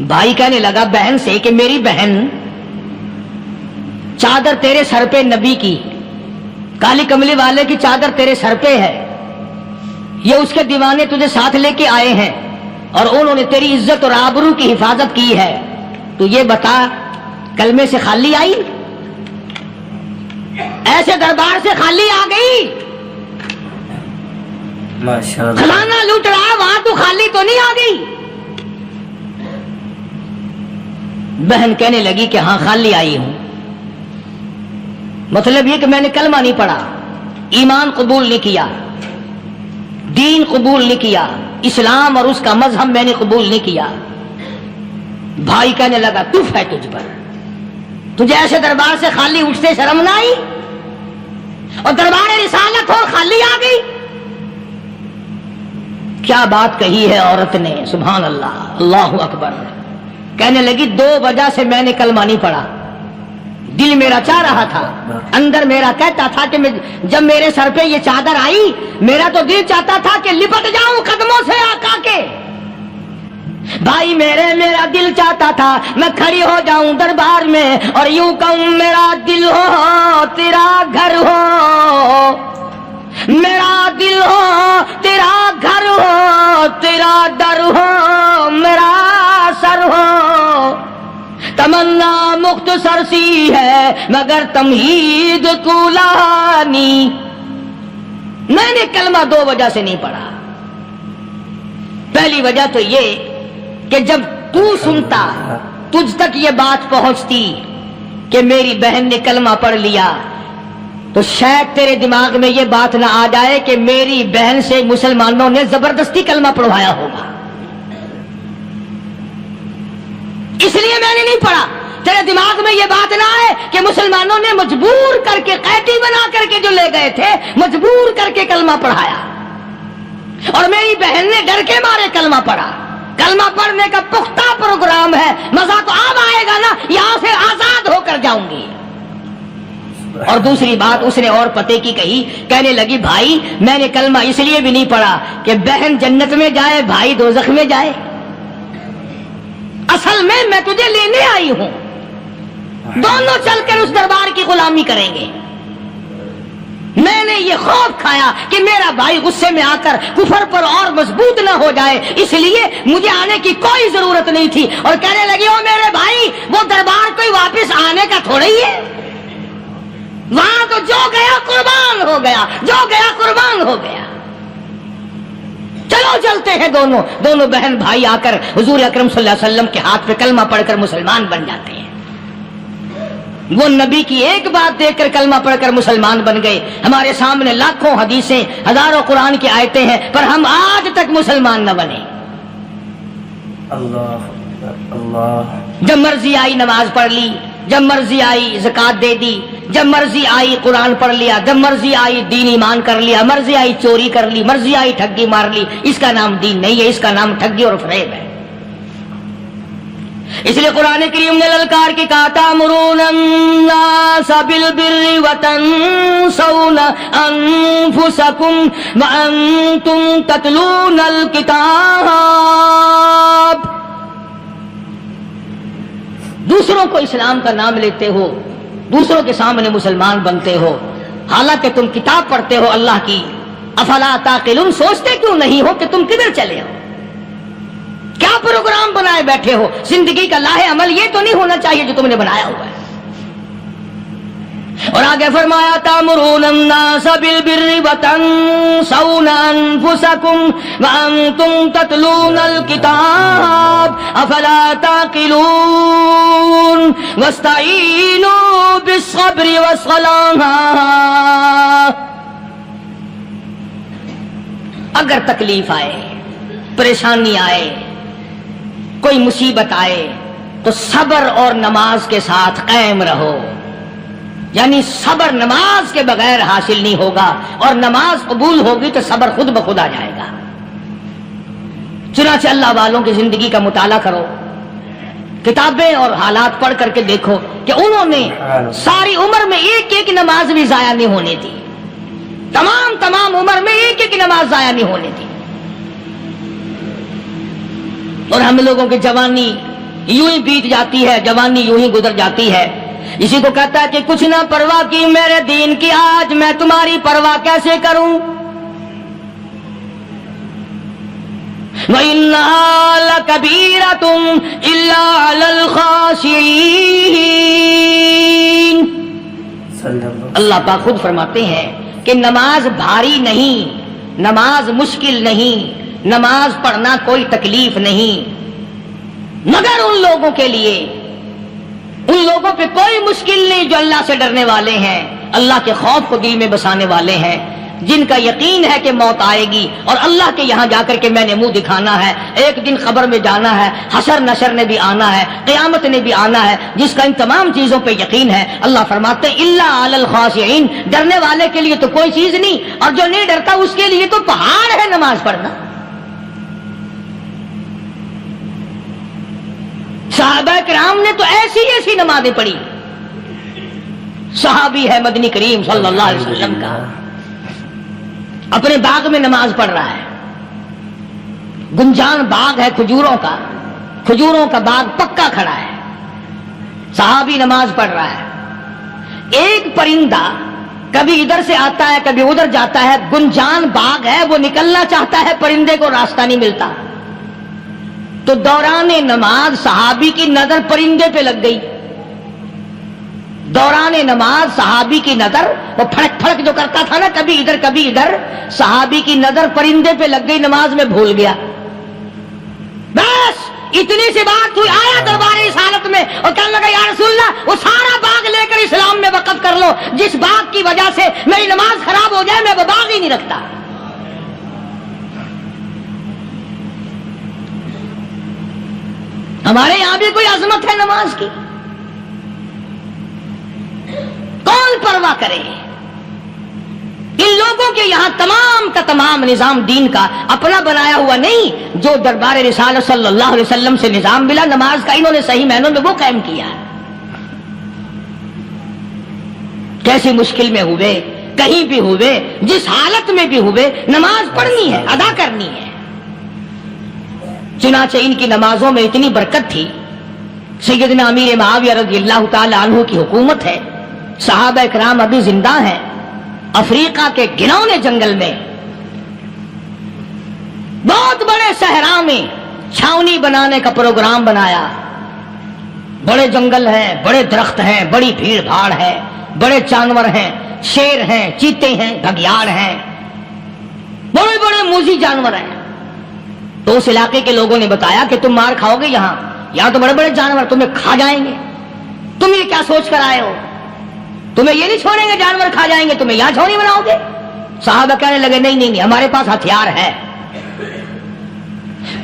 بھائی کہنے لگا بہن سے کہ میری بہن، چادر تیرے سر پہ نبی کی، کالی کملی والے کی چادر تیرے سر پہ ہے، یہ اس کے دیوانے تجھے ساتھ لے کے آئے ہیں اور انہوں نے تیری عزت اور آبرو کی حفاظت کی ہے، تو یہ بتا کلمے سے خالی آئی؟ ایسے دربار سے خالی آ گئی؟ ماشاءاللہ۔ کھلانا لوٹ رہا وہاں تو خالی تو نہیں آ گئی؟ بہن کہنے لگی کہ ہاں خالی آئی ہوں، مطلب یہ کہ میں نے کلمہ نہیں پڑھا، ایمان قبول نہیں کیا، دین قبول نہیں کیا، اسلام اور اس کا مذہب میں نے قبول نہیں کیا۔ بھائی کہنے لگا تف ہے تجھ پر، تجھے ایسے دربار سے خالی اٹھتے شرم نہ آئی؟ اور دربار رسالت اور خالی آ گئی؟ کیا بات کہی ہے عورت نے، سبحان اللہ، اللہ اکبر۔ کہنے لگی 2 وجہ سے میں نے کلمہ نہیں پڑھا، دل میرا چاہ رہا تھا، اندر میرا کہتا تھا کہ جب میرے سر پہ یہ چادر آئی، میرا تو دل چاہتا تھا کہ لپٹ جاؤں قدموں سے آقا کے۔ بھائی میرا دل چاہتا تھا میں کھڑی ہو جاؤں دربار میں اور یوں کہوں میرا دل ہو تیرا گھر ہو، میرا دل ہو تیرا گھر ہو، تیرا در ہو میرا سر ہو۔ تمنا مختصر سی ہے مگر تمہید طولانی۔ میں نے کلمہ 2 وجہ سے نہیں پڑھا۔ پہلی وجہ تو یہ کہ جب تو سنتا، تجھ تک یہ بات پہنچتی کہ میری بہن نے کلمہ پڑھ لیا، تو شاید تیرے دماغ میں یہ بات نہ آ جائے کہ میری بہن سے مسلمانوں نے زبردستی کلمہ پڑھوایا ہوگا، اس لیے میں نے نہیں پڑھا۔ تیرے دماغ میں یہ بات نہ آئے کہ مسلمانوں نے مجبور کر کے، قیدی بنا کر کے جو لے گئے تھے، مجبور کر کے کلمہ پڑھایا، اور میری بہن نے ڈر کے مارے کلمہ پڑھا۔ کلمہ پڑھنے کا پختہ پروگرام ہے، مزہ تو اب آئے گا نا، یہاں سے آزاد ہو کر جاؤں گی۔ اور دوسری بات اس نے اور پتے کی کہی، کہنے لگی بھائی میں نے کلمہ اس لیے بھی نہیں پڑھا کہ بہن جنت میں جائے بھائی دوزخ میں جائے، اصل میں تجھے لینے آئی ہوں، دونوں چل کر اس دربار کی غلامی کریں گے۔ میں نے یہ خوف کھایا کہ میرا بھائی غصے میں آ کر کفر پر اور مضبوط نہ ہو جائے، اس لیے مجھے آنے کی کوئی ضرورت نہیں تھی۔ اور کہنے لگی او میرے بھائی، وہ دربار کوئی واپس آنے کا تھوڑا ہی ہے، وہاں تو جو گیا قربان ہو گیا، جو گیا قربان ہو گیا۔ چلو چلتے ہیں دونوں بہن بھائی آ کر حضور اکرم صلی اللہ علیہ وسلم کے ہاتھ پہ کلمہ پڑھ کر مسلمان بن جاتے ہیں۔ وہ نبی کی ایک بات دیکھ کر کلمہ پڑھ کر مسلمان بن گئے۔ ہمارے سامنے لاکھوں حدیثیں، ہزاروں قرآن کی آیتیں ہیں، پر ہم آج تک مسلمان نہ بنے۔ اللہ اللہ۔ جب مرضی آئی نماز پڑھ لی، جب مرضی آئی زکات دے دی، جب مرضی آئی قرآن پڑھ لیا، جب مرضی آئی دین ایمان کر لیا، مرضی آئی چوری کر لی، مرضی آئی ٹھگی مار لی۔ اس کا نام دین نہیں ہے، اس کا نام ٹھگی اور فریب ہے۔ اس لیے قرآن کریم نے للکار کی کہا تأمرون الناس بالبر وتنسون انفسکم وانتم تتلون الکتاب۔ دوسروں کو اسلام کا نام لیتے ہو، دوسروں کے سامنے مسلمان بنتے ہو، حالانکہ تم کتاب پڑھتے ہو اللہ کی۔ افلا تعقلون، سوچتے کیوں نہیں ہو کہ تم کدھر چلے ہو؟ کیا پروگرام بنائے بیٹھے ہو؟ زندگی کا لاہ عمل یہ تو نہیں ہونا چاہیے جو تم نے بنایا ہوا ہے۔ اور آگے فرمایا تامرون الناس بالبر وتنسون انفسکم وانتم تتلون الکتاب افلا تعقلون واستعینوا بالصبر والصلاة. اگر تکلیف آئے، پریشانی آئے، کوئی مصیبت آئے تو صبر اور نماز کے ساتھ قائم رہو. یعنی صبر نماز کے بغیر حاصل نہیں ہوگا، اور نماز قبول ہوگی تو صبر خود بخود آ جائے گا. چنانچہ اللہ والوں کی زندگی کا مطالعہ کرو، کتابیں اور حالات پڑھ کر کے دیکھو کہ انہوں نے ساری عمر میں ایک ایک نماز بھی ضائع نہیں ہونے دی. تمام عمر میں ایک ایک نماز ضائع نہیں ہونے دی. اور ہم لوگوں کی جوانی یوں ہی بیت جاتی ہے، جوانی یوں ہی گزر جاتی ہے. اسی کو کہتا ہے کہ کچھ نہ پرواہ کی میرے دین کی، آج میں تمہاری پرواہ کیسے کروں. وَإِنَّهَا لَكَبِيرَةٌ إِلَّا عَلَى الْخَاشِعِينَ. اللہ پاک خود فرماتے ہیں کہ نماز بھاری نہیں، نماز مشکل نہیں، نماز پڑھنا کوئی تکلیف نہیں، مگر ان لوگوں کے لیے، ان لوگوں پہ کوئی مشکل نہیں جو اللہ سے ڈرنے والے ہیں، اللہ کے خوف کو دل میں بسانے والے ہیں، جن کا یقین ہے کہ موت آئے گی اور اللہ کے یہاں جا کر کے میں نے منہ دکھانا ہے، ایک دن خبر میں جانا ہے، حشر نشر نے بھی آنا ہے، قیامت نے بھی آنا ہے، جس کا ان تمام چیزوں پہ یقین ہے. اللہ فرماتے ہیں الا علی الخاشعین، ڈرنے والے کے لیے تو کوئی چیز نہیں، اور جو نہیں ڈرتا اس کے لیے تو پہاڑ ہے نماز پڑھنا. صحابہ کرام نے تو ایسی ایسی نمازیں پڑھی. صحابی ہے مدنی کریم صلی اللہ علیہ وسلم کا، اپنے باغ میں نماز پڑھ رہا ہے. گنجان باغ ہے کھجوروں کا، کھجوروں کا باغ پکا کھڑا ہے، صحابی نماز پڑھ رہا ہے. ایک پرندہ کبھی ادھر سے آتا ہے کبھی ادھر جاتا ہے، گنجان باغ ہے، وہ نکلنا چاہتا ہے، پرندے کو راستہ نہیں ملتا. تو دوران نماز صحابی کی نظر پرندے پہ لگ گئی. دوران نماز صحابی کی نظر، وہ پھڑک پھڑک جو کرتا تھا نا کبھی ادھر کبھی ادھر، صحابی کی نظر پرندے پہ لگ گئی، نماز میں بھول گیا. بس اتنی سی بات ہوئی، آیا دربار رسالت میں اور کہنے لگا یا رسول اللہ وہ سارا باغ لے کر اسلام میں وقف کر لو، جس باغ کی وجہ سے میری نماز خراب ہو جائے میں وہ باغ ہی نہیں رکھتا. ہمارے یہاں بھی کوئی عظمت ہے نماز کی، کون پرواہ کرے. ان لوگوں کے یہاں تمام کا تمام نظام دین کا اپنا بنایا ہوا نہیں، جو دربار رسالت صلی اللہ علیہ وسلم سے نظام ملا نماز کا، انہوں نے صحیح معنوں میں وہ قائم کیا. کیسی مشکل میں ہوئے، کہیں بھی ہوئے، جس حالت میں بھی ہوئے، نماز پڑھنی ہے، ادا کرنی ہے. چنانچہ ان کی نمازوں میں اتنی برکت تھی. سیدنا امیر معاویہ رضی اللہ تعالی عنہ کی حکومت ہے، صحابہ کرام ابھی زندہ ہیں. افریقہ کے گھنونے جنگل میں بہت بڑے صحرا میں چھاونی بنانے کا پروگرام بنایا. بڑے جنگل ہیں، بڑے درخت ہیں، بڑی بھیڑ بھاڑ ہے، بڑے جانور ہیں، شیر ہیں، چیتے ہیں، گھگیاڑ ہیں، بڑے بڑے موذی جانور ہیں. تو اس علاقے کے لوگوں نے بتایا کہ تم مار کھاؤ گے، یہاں تو بڑے بڑے جانور تمہیں کھا جائیں گے. تم یہ کیا سوچ کر آئے ہو؟ تمہیں یہ نہیں چھوڑیں گے، جانور کھا جائیں گے، تمہیں یہاں چھوڑی بناؤ گے؟ صحابہ کہنے لگے نہیں، ہمارے پاس ہتھیار ہے.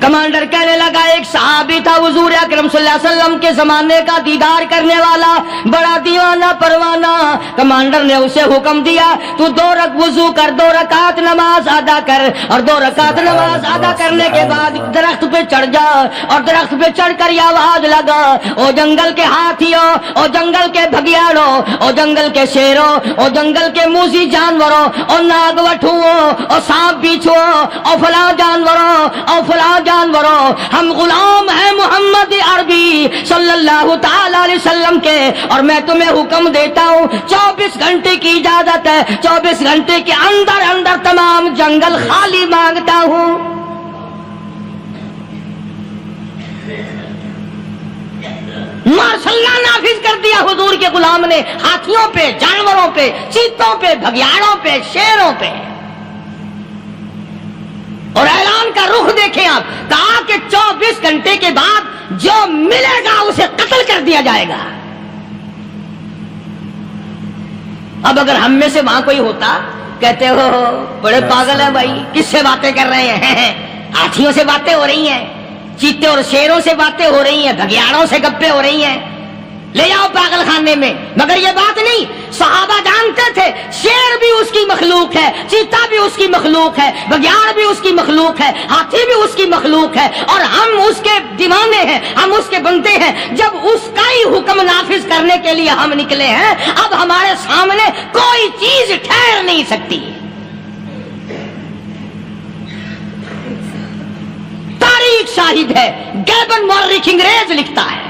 کمانڈر کہنے لگا، ایک صحابی تھا حضور اکرم صلی اللہ علیہ وسلم کے زمانے کا دیدار کرنے والا، بڑا دیوانہ پروانہ. کمانڈر نے اسے حکم دیا تو 2 وضو کر، 2 رکعت نماز ادا کر، اور 2 رکعت نماز ادا کرنے کے بعد درخت پہ چڑھ جا، اور درخت پہ چڑھ کر یہ آواز لگا، او جنگل کے ہاتھیوں، او جنگل کے بھگیاڑوں، او جنگل کے شیروں، او جنگل کے موذی جانوروں، او ناگ وٹھوؤں، او سانپ بیچھوں، او فلاں جانوروں، او فلاں جانوروں، ہم غلام ہیں محمد عربی صلی اللہ تعالی علیہ وسلم کے، اور میں تمہیں حکم دیتا ہوں 24 گھنٹے کی اجازت ہے، 24 گھنٹے کے اندر اندر تمام جنگل خالی مانگتا ہوں. ماشاء اللہ نافذ کر دیا حضور کے غلام نے ہاتھیوں پہ، جانوروں پہ، چیتوں پہ، بھگیاڑوں پہ، شیروں پہ. اور اعلان کا رخ دیکھیں آپ، کہا کہ 24 گھنٹے کے بعد جو ملے گا اسے قتل کر دیا جائے گا. اب اگر ہم میں سے وہاں کوئی ہوتا، کہتے ہو بڑے پاگل ہیں بھائی، کس سے باتیں کر رہے ہیں؟ ہاتھیوں سے باتیں ہو رہی ہیں، چیتے اور شیروں سے باتیں ہو رہی ہیں، بھگیاڑوں سے گپیں ہو رہی ہیں، لے جاؤ پاگل خانے میں. مگر یہ بات نہیں، صحابہ جانتے تھے شیر بھی اس کی مخلوق ہے، چیتا بھی اس کی مخلوق ہے، بگیاڑ بھی اس کی مخلوق ہے، ہاتھی بھی اس کی مخلوق ہے، اور ہم اس کے دیوانے ہیں، ہم اس کے بندے ہیں. جب اس کا ہی حکم نافذ کرنے کے لیے ہم نکلے ہیں، اب ہمارے سامنے کوئی چیز ٹھہر نہیں سکتی. تاریخ شاہد ہے، گیبن مورخ انگریز لکھتا ہے،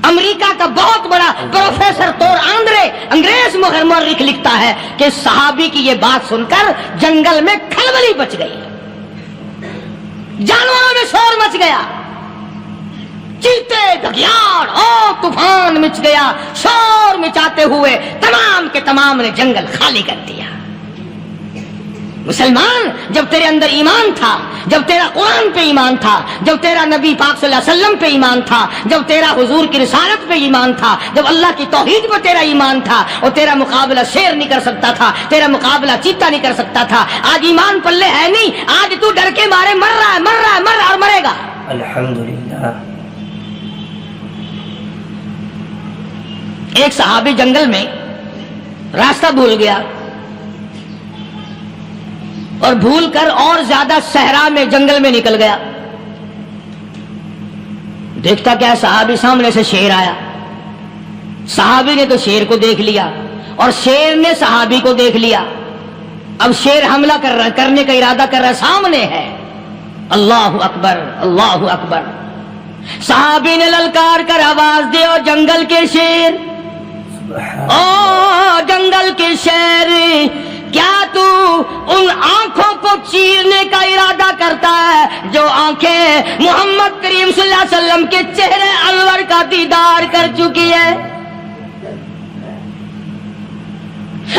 امریکہ کا بہت بڑا پروفیسر تور آندرے انگریز مورخ لکھتا ہے کہ صحابی کی یہ بات سن کر جنگل میں کھلبلی بچ گئی، جانوروں میں شور مچ گیا، چیتے، بھگیاڑ اور طوفان مچ گیا. شور مچاتے ہوئے تمام کے تمام نے جنگل خالی کر دیا. مسلمان، جب تیرے اندر ایمان تھا، جب تیرا قرآن پہ ایمان تھا، جب تیرا نبی پاک صلی اللہ علیہ وسلم پہ ایمان تھا، جب تیرا حضور کی رسالت پہ ایمان تھا، جب اللہ کی توحید پہ تیرا ایمان تھا، اور تیرا مقابلہ شیر نہیں کر سکتا تھا، تیرا مقابلہ چیتا نہیں کر سکتا تھا. آج ایمان پلے ہے نہیں، آج تو ڈر کے مارے مر رہا ہے، مر رہا ہے، مر رہا ہے اور مرے گا. الحمدللہ. ایک صحابی جنگل میں راستہ بھول گیا، اور بھول کر اور زیادہ صحرا میں جنگل میں نکل گیا. دیکھتا کیا، صحابی سامنے سے شیر آیا. صحابی نے تو شیر کو دیکھ لیا اور شیر نے صحابی کو دیکھ لیا. اب شیر حملہ کرنے کا ارادہ کر رہا ہے، سامنے ہے. اللہ اکبر، اللہ اکبر. صحابی نے للکار کر آواز دی، اور جنگل کے شیر، او جنگل کے شیر، کیا تو ان آنکھوں کو چیرنے کا ارادہ کرتا ہے جو آنکھیں محمد کریم صلی اللہ علیہ وسلم کے چہرے انور کا دیدار کر چکی ہے؟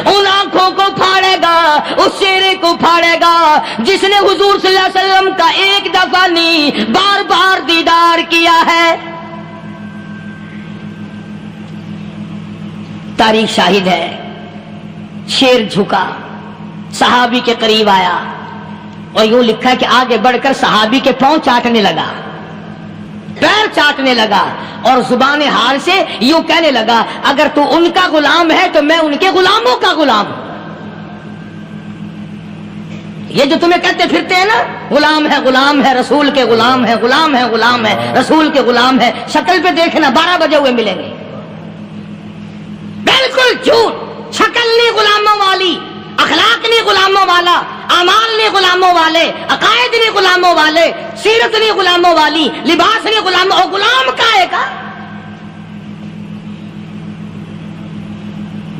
ان آنکھوں کو پھاڑے گا، اس چہرے کو پھاڑے گا جس نے حضور صلی اللہ علیہ وسلم کا ایک دفعہ نہیں بار بار دیدار کیا ہے. تاریخ شاہد ہے. شیر جھکا، صحابی کے قریب آیا، اور یوں لکھا کہ آگے بڑھ کر صحابی کے پاؤں چاٹنے لگا، پیر چاٹنے لگا، اور زبان حال سے یوں کہنے لگا، اگر تو ان کا غلام ہے تو میں ان کے غلاموں کا غلام ہوں. یہ جو تمہیں کہتے پھرتے ہیں نا، غلام ہے رسول کے غلام ہے، غلام ہے رسول کے غلام ہے، شکل پہ دیکھنا 12 بجے ہوئے ملیں گے. بالکل جھوٹ. شکل نہیں غلاموں والی، اخلاق نہیں غلاموں والا، اعمال نہیں غلاموں والے، عقائد نہیں غلاموں والے، سیرت نہیں غلاموں والی، لباس نہیں غلاموں. اور غلام کا ہے کا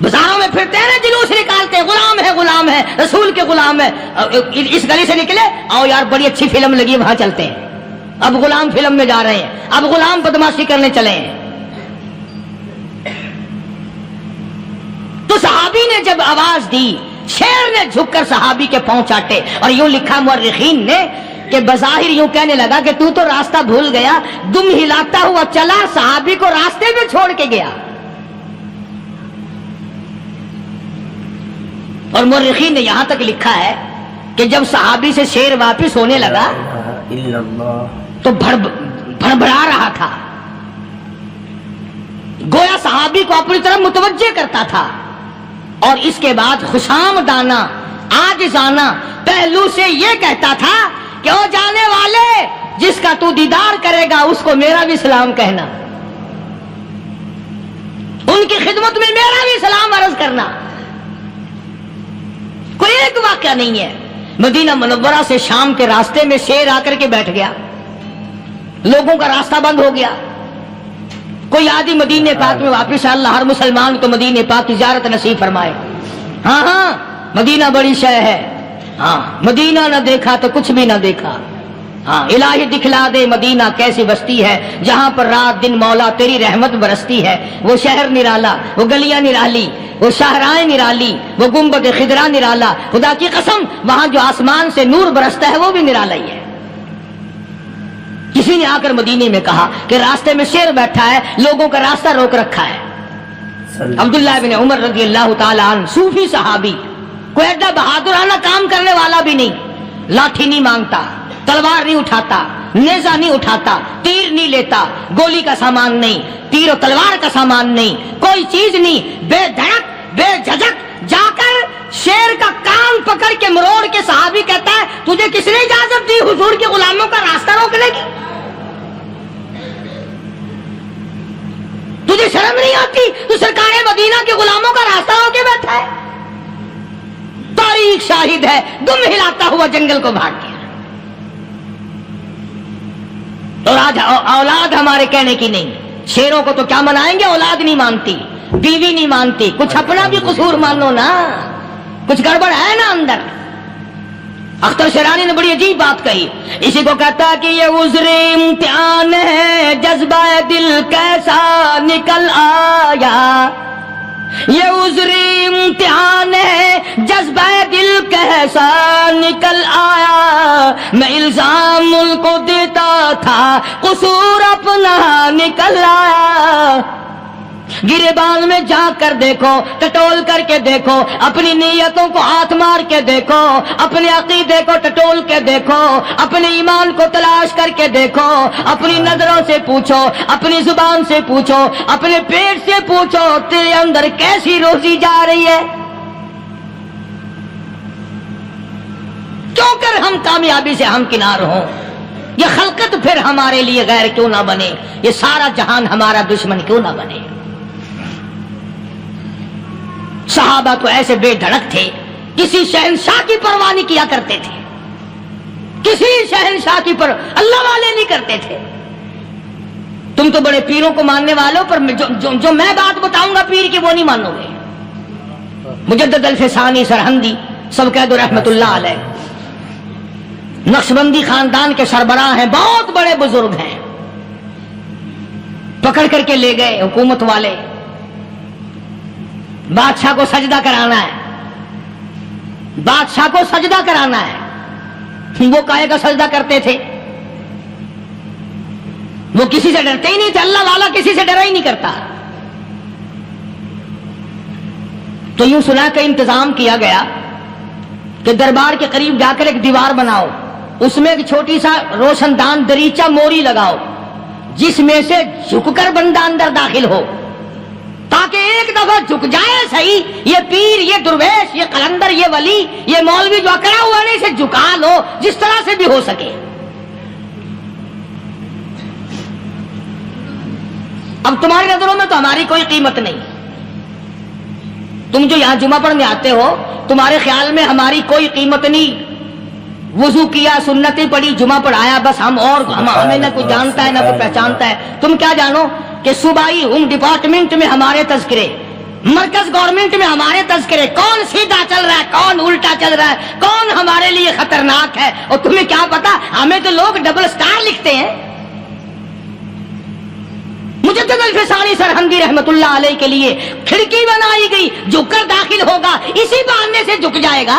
بازاروں میں پھرتے ہیں نا، جلوس نکالتے ہیں، غلام ہے رسول کے غلام ہے. اس گلی سے نکلے، آؤ یار بڑی اچھی فلم لگی، وہاں چلتے ہیں. اب غلام فلم میں جا رہے ہیں، اب غلام بدماشی کرنے چلے ہیں. تو صحابی نے جب آواز دی، شیر نے جھک کر صحابی کے پاؤں چاٹے، اور یوں لکھا مورخین نے کہ بظاہر یوں کہنے لگا کہ تو راستہ بھول گیا، دم ہلاتا ہوا چلا، صحابی کو راستے میں چھوڑ کے گیا. اور مورخین نے یہاں تک لکھا ہے کہ جب صحابی سے شیر واپس ہونے لگا تو بھڑبڑا رہا تھا، گویا صحابی کو اپنی طرف متوجہ کرتا تھا، اور اس کے بعد خوشامدانہ عاجزانہ پہلو سے یہ کہتا تھا کہ او جانے والے، جس کا تو دیدار کرے گا اس کو میرا بھی سلام کہنا، ان کی خدمت میں میرا بھی سلام عرض کرنا. کوئی ایک واقعہ نہیں ہے. مدینہ منورہ سے شام کے راستے میں شیر آ کر کے بیٹھ گیا، لوگوں کا راستہ بند ہو گیا. کوئی آدمی مدینے پاک میں واپس، اللہ ہر مسلمان کو مدینے پاک کی زیارت نصیب فرمائے. ہاں مدینہ بڑی شے ہے. ہاں، مدینہ نہ دیکھا تو کچھ بھی نہ دیکھا. ہاں الہی دکھلا دے مدینہ کیسی بستی ہے جہاں پر رات دن مولا تیری رحمت برستی ہے. وہ شہر نرالا، وہ گلیاں نرالی، وہ شاہراہیں نرالی، وہ گنبد خضرا نرالا. خدا کی قسم وہاں جو آسمان سے نور برستا ہے وہ بھی نرالا ہی ہے. کسی نے آ کر مدینے میں کہا کہ راستے میں شیر بیٹھا ہے، لوگوں کا راستہ روک رکھا ہے. عبداللہ بن عمر رضی اللہ تعالیٰ عنہ صوفی صحابی، کوئی ایڈا بہادرانہ کام کرنے والا بھی نہیں، لاٹھی نہیں مانگتا، تلوار نہیں اٹھاتا، نیزہ نہیں اٹھاتا، تیر نہیں لیتا، گولی کا سامان نہیں، تیر و تلوار کا سامان نہیں، کوئی چیز نہیں، بے دھڑک بے جھجک جا کر شیر کا کان پکڑ کے مروڑ کے صحابی کہتا ہے تجھے کس نے اجازت دی حضور کے غلاموں کا راستہ روکنے کی؟ تجھے شرم نہیں آتی؟ تو سرکار مدینہ کے غلاموں کا راستہ روکے بیٹھا ہے. تاریخ شاہد ہے دم ہلاتا ہوا جنگل کو بھاگ گیا. اور آج اولاد ہمارے کہنے کی نہیں. شیروں کو تو کیا منائیں گے، اولاد نہیں مانتی، بیوی نہیں مانتی. کچھ اپنا بھی قصور مانو نا، کچھ گڑبڑ ہے نا اندر. اختر شیرانی نے بڑی عجیب بات کہی، اسی کو کہتا کہ یہ عذر امتحان ہے جذبہ دل کیسا نکل آیا. یہ عذر امتحان ہے جذبہ دل کیسا نکل آیا. میں الزام ان کو دیتا تھا قصور اپنا نکل آیا. گریبان میں جا کر دیکھو، ٹٹول کر کے دیکھو، اپنی نیتوں کو ہاتھ مار کے دیکھو، اپنے عقیدے کو ٹٹول کے دیکھو، اپنے ایمان کو تلاش کر کے دیکھو، اپنی نظروں سے پوچھو، اپنی زبان سے پوچھو، اپنے پیٹ سے پوچھو تیرے اندر کیسی روزی جا رہی ہے. کیوں کر ہم کامیابی سے ہمکنار ہوں؟ یہ خلقت پھر ہمارے لیے غیر کیوں نہ بنے؟ یہ سارا جہان ہمارا دشمن کیوں نہ بنے؟ صحابہ تو ایسے بے دھڑک تھے، کسی شہنشاہ کی پرواہ نہیں کیا کرتے تھے، کسی شہنشاہ کی پرواہ اللہ والے نہیں کرتے تھے. تم تو بڑے پیروں کو ماننے والوں پر جو میں بات بتاؤں گا پیر کی وہ نہیں مانو گے. مجدد الفسانی سرہندی سب کہہ دو رحمت اللہ علیہ، نقشبندی خاندان کے سربراہ ہیں، بہت بڑے بزرگ ہیں. پکڑ کر کے لے گئے حکومت والے، بادشاہ کو سجدہ کرانا ہے، بادشاہ کو سجدہ کرانا ہے. وہ کائے کا سجدہ کرتے تھے؟ وہ کسی سے ڈرتے ہی نہیں تھے. اللہ والا کسی سے ڈرا ہی نہیں کرتا. تو یوں سنا کہ انتظام کیا گیا کہ دربار کے قریب جا کر ایک دیوار بناؤ، اس میں ایک چھوٹی سا روشن دان دریچہ موری لگاؤ جس میں سے جھک کر بندہ اندر داخل ہو، تاکہ ایک دفعہ جھک جائے صحیح. یہ پیر، یہ درویش، یہ قلندر، یہ ولی، یہ مولوی جو اکڑا ہوا ہے اسے جھکا لو جس طرح سے بھی ہو سکے. اب تمہاری نظروں میں تو ہماری کوئی قیمت نہیں. تم جو یہاں جمعہ پڑھنے آتے ہو تمہارے خیال میں ہماری کوئی قیمت نہیں. وضو کیا، سنتیں پڑھی، جمعہ پڑھایا، بس ہمیں نہ کوئی جانتا ہے نہ کوئی پہچانتا ہے. تم کیا جانو کہ صوبائی ہوم ڈپارٹمنٹ میں ہمارے تذکرے، مرکز گورنمنٹ میں ہمارے تذکرے، کون سیدھا چل رہا ہے کون الٹا چل رہا ہے، کون ہمارے لیے خطرناک ہے. اور تمہیں کیا پتا، ہمیں تو لوگ ڈبل سٹار لکھتے ہیں. مجدد الفسانی سرہندی رحمت اللہ علیہ کے لیے کھڑکی بنائی گئی، جھک کر داخل ہوگا، اسی بہانے سے جھک جائے گا.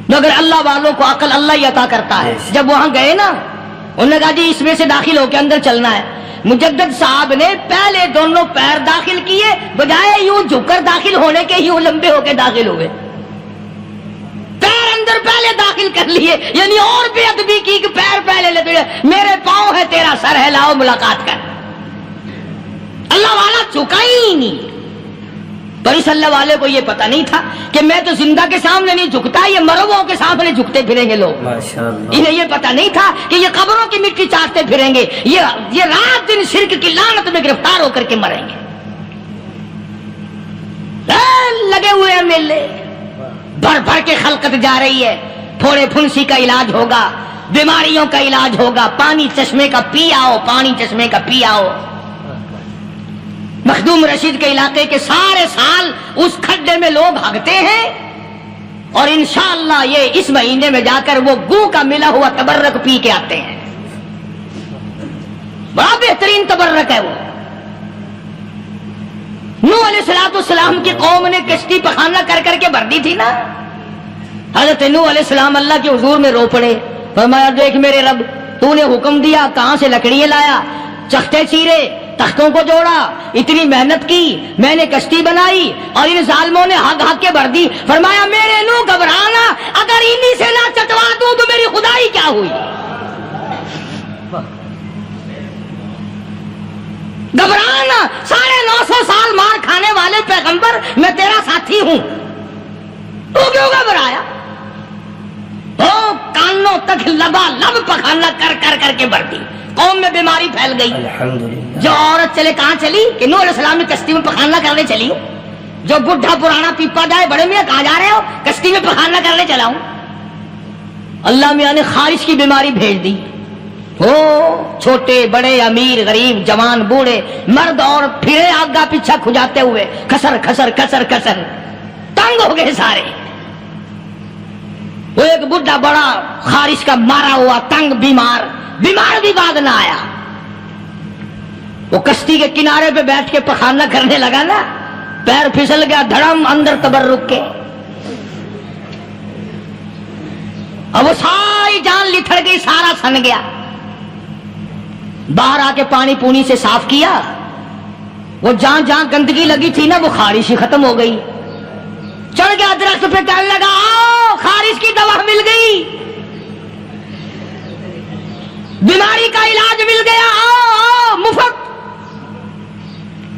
مگر اللہ والوں کو عقل اللہ ہی عطا کرتا ہے. جب وہاں گئے نا، انہوں نے کہا جی اس میں سے داخل ہو کے اندر چلنا ہے. مجدد صاحب نے پہلے دونوں پیر داخل کیے، بجائے یوں جھک کر داخل ہونے کے یوں لمبے ہو کے داخل ہوئے. پیر اندر پہلے داخل کر لیے، یعنی اور بے ادبی کی کہ پیر پہلے لیتے ہوئے میرے پاؤں ہے تیرا سر ہے، لاؤ ملاقات کر. اللہ والا جھکا ہی نہیں. پر اس اللہ والے کو یہ پتہ نہیں تھا کہ میں تو زندہ کے سامنے نہیں جھکتا، یہ مرووں کے سامنے جھکتے پھریں گے لوگ. انہیں یہ پتہ نہیں تھا کہ یہ قبروں کی مٹی چاٹتے پھریں گے، یہ رات دن شرک کی لعنت میں گرفتار ہو کر کے مریں گے. لگے ہوئے ہیں میلے، بھر بھر کے خلقت جا رہی ہے. پھوڑے پھنسی کا علاج ہوگا، بیماریوں کا علاج ہوگا، پانی چشمے کا پی آؤ، پانی چشمے کا پی آؤ. مخدوم رشید کے علاقے کے سارے سال اس کھڈے میں لوگ بھاگتے ہیں. اور انشاءاللہ یہ اس مہینے میں جا کر وہ گو کا ملا ہوا تبرک پی کے آتے ہیں. بڑا بہترین تبرک ہے وہ. نوح علیہ السلام کی قوم نے کشتی پخانہ کر کر کے بھر دی تھی نا. حضرت نوح علیہ السلام اللہ کے حضور میں رو پڑے. فرمایا دیکھ میرے رب, تو نے حکم دیا, کہاں سے لکڑیاں لایا, چختے چیرے, تختوں کو جوڑا, اتنی محنت کی, میں نے کشتی بنائی اور ان ظالموں نے ہگ ہگ کے بھر دی. فرمایا میرے نو گھبرانا, اگر انہی سے نہ چٹوا دوں تو میری خدائی کیا ہوئی. گھبرانا, 950 سال مار کھانے والے پیغمبر, میں تیرا ساتھی ہوں, تو کیوں گھبرایا. کانوں تک لبا لب پخانا کر کر کر کے بھر دی. قوم میں بیماری پھیل گئی. الحمدللہ. جو عورت چلے کہاں چلی کہ نوح علیہ السلام نے کشتی میں پخانا کرنے چلی. جو بڈھا پرانا پیپا جائے, بڑے میاں کہاں جا رہے ہو, کشتی میں پخانا کرنے چلا ہوں. اللہ میاں نے خارش کی بیماری بھیج دی. چھوٹے بڑے, امیر غریب, جوان بوڑھے, مرد اور پھرے آگا پیچھا کھجاتے ہوئے کسر کسر کسر کسر تنگ ہو گئے سارے. وہ ایک بڈھا بڑا خارش کا مارا ہوا تنگ بیمار بھی بعد نہ آیا. وہ کشتی کے کنارے پہ بیٹھ کے پخانا کرنے لگا نا, پیر پھسل گیا دھڑم اندر تبرک کے. اب وہ ساری جان لتھڑ گئی, سارا سن گیا. باہر آ کے پانی پونی سے صاف کیا. وہ جہاں جہاں گندگی لگی تھی نا, وہ خارش ہی ختم ہو گئی. چڑھ گیا درخت پہ, کہنے لگا آؤ خارش کی دوا مل گئی, بیماری کا علاج مل گیا, آؤ مفت.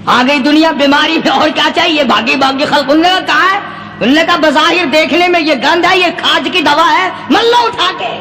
آ گئی دنیا بیماری میں, اور کیا چاہیے. بھاگی بھاگی خلق. انہوں نے کہا ہے, انہوں نے کہا بظاہر دیکھنے میں یہ گند ہے, یہ کھاج کی دوا ہے, مل لو اٹھا کے.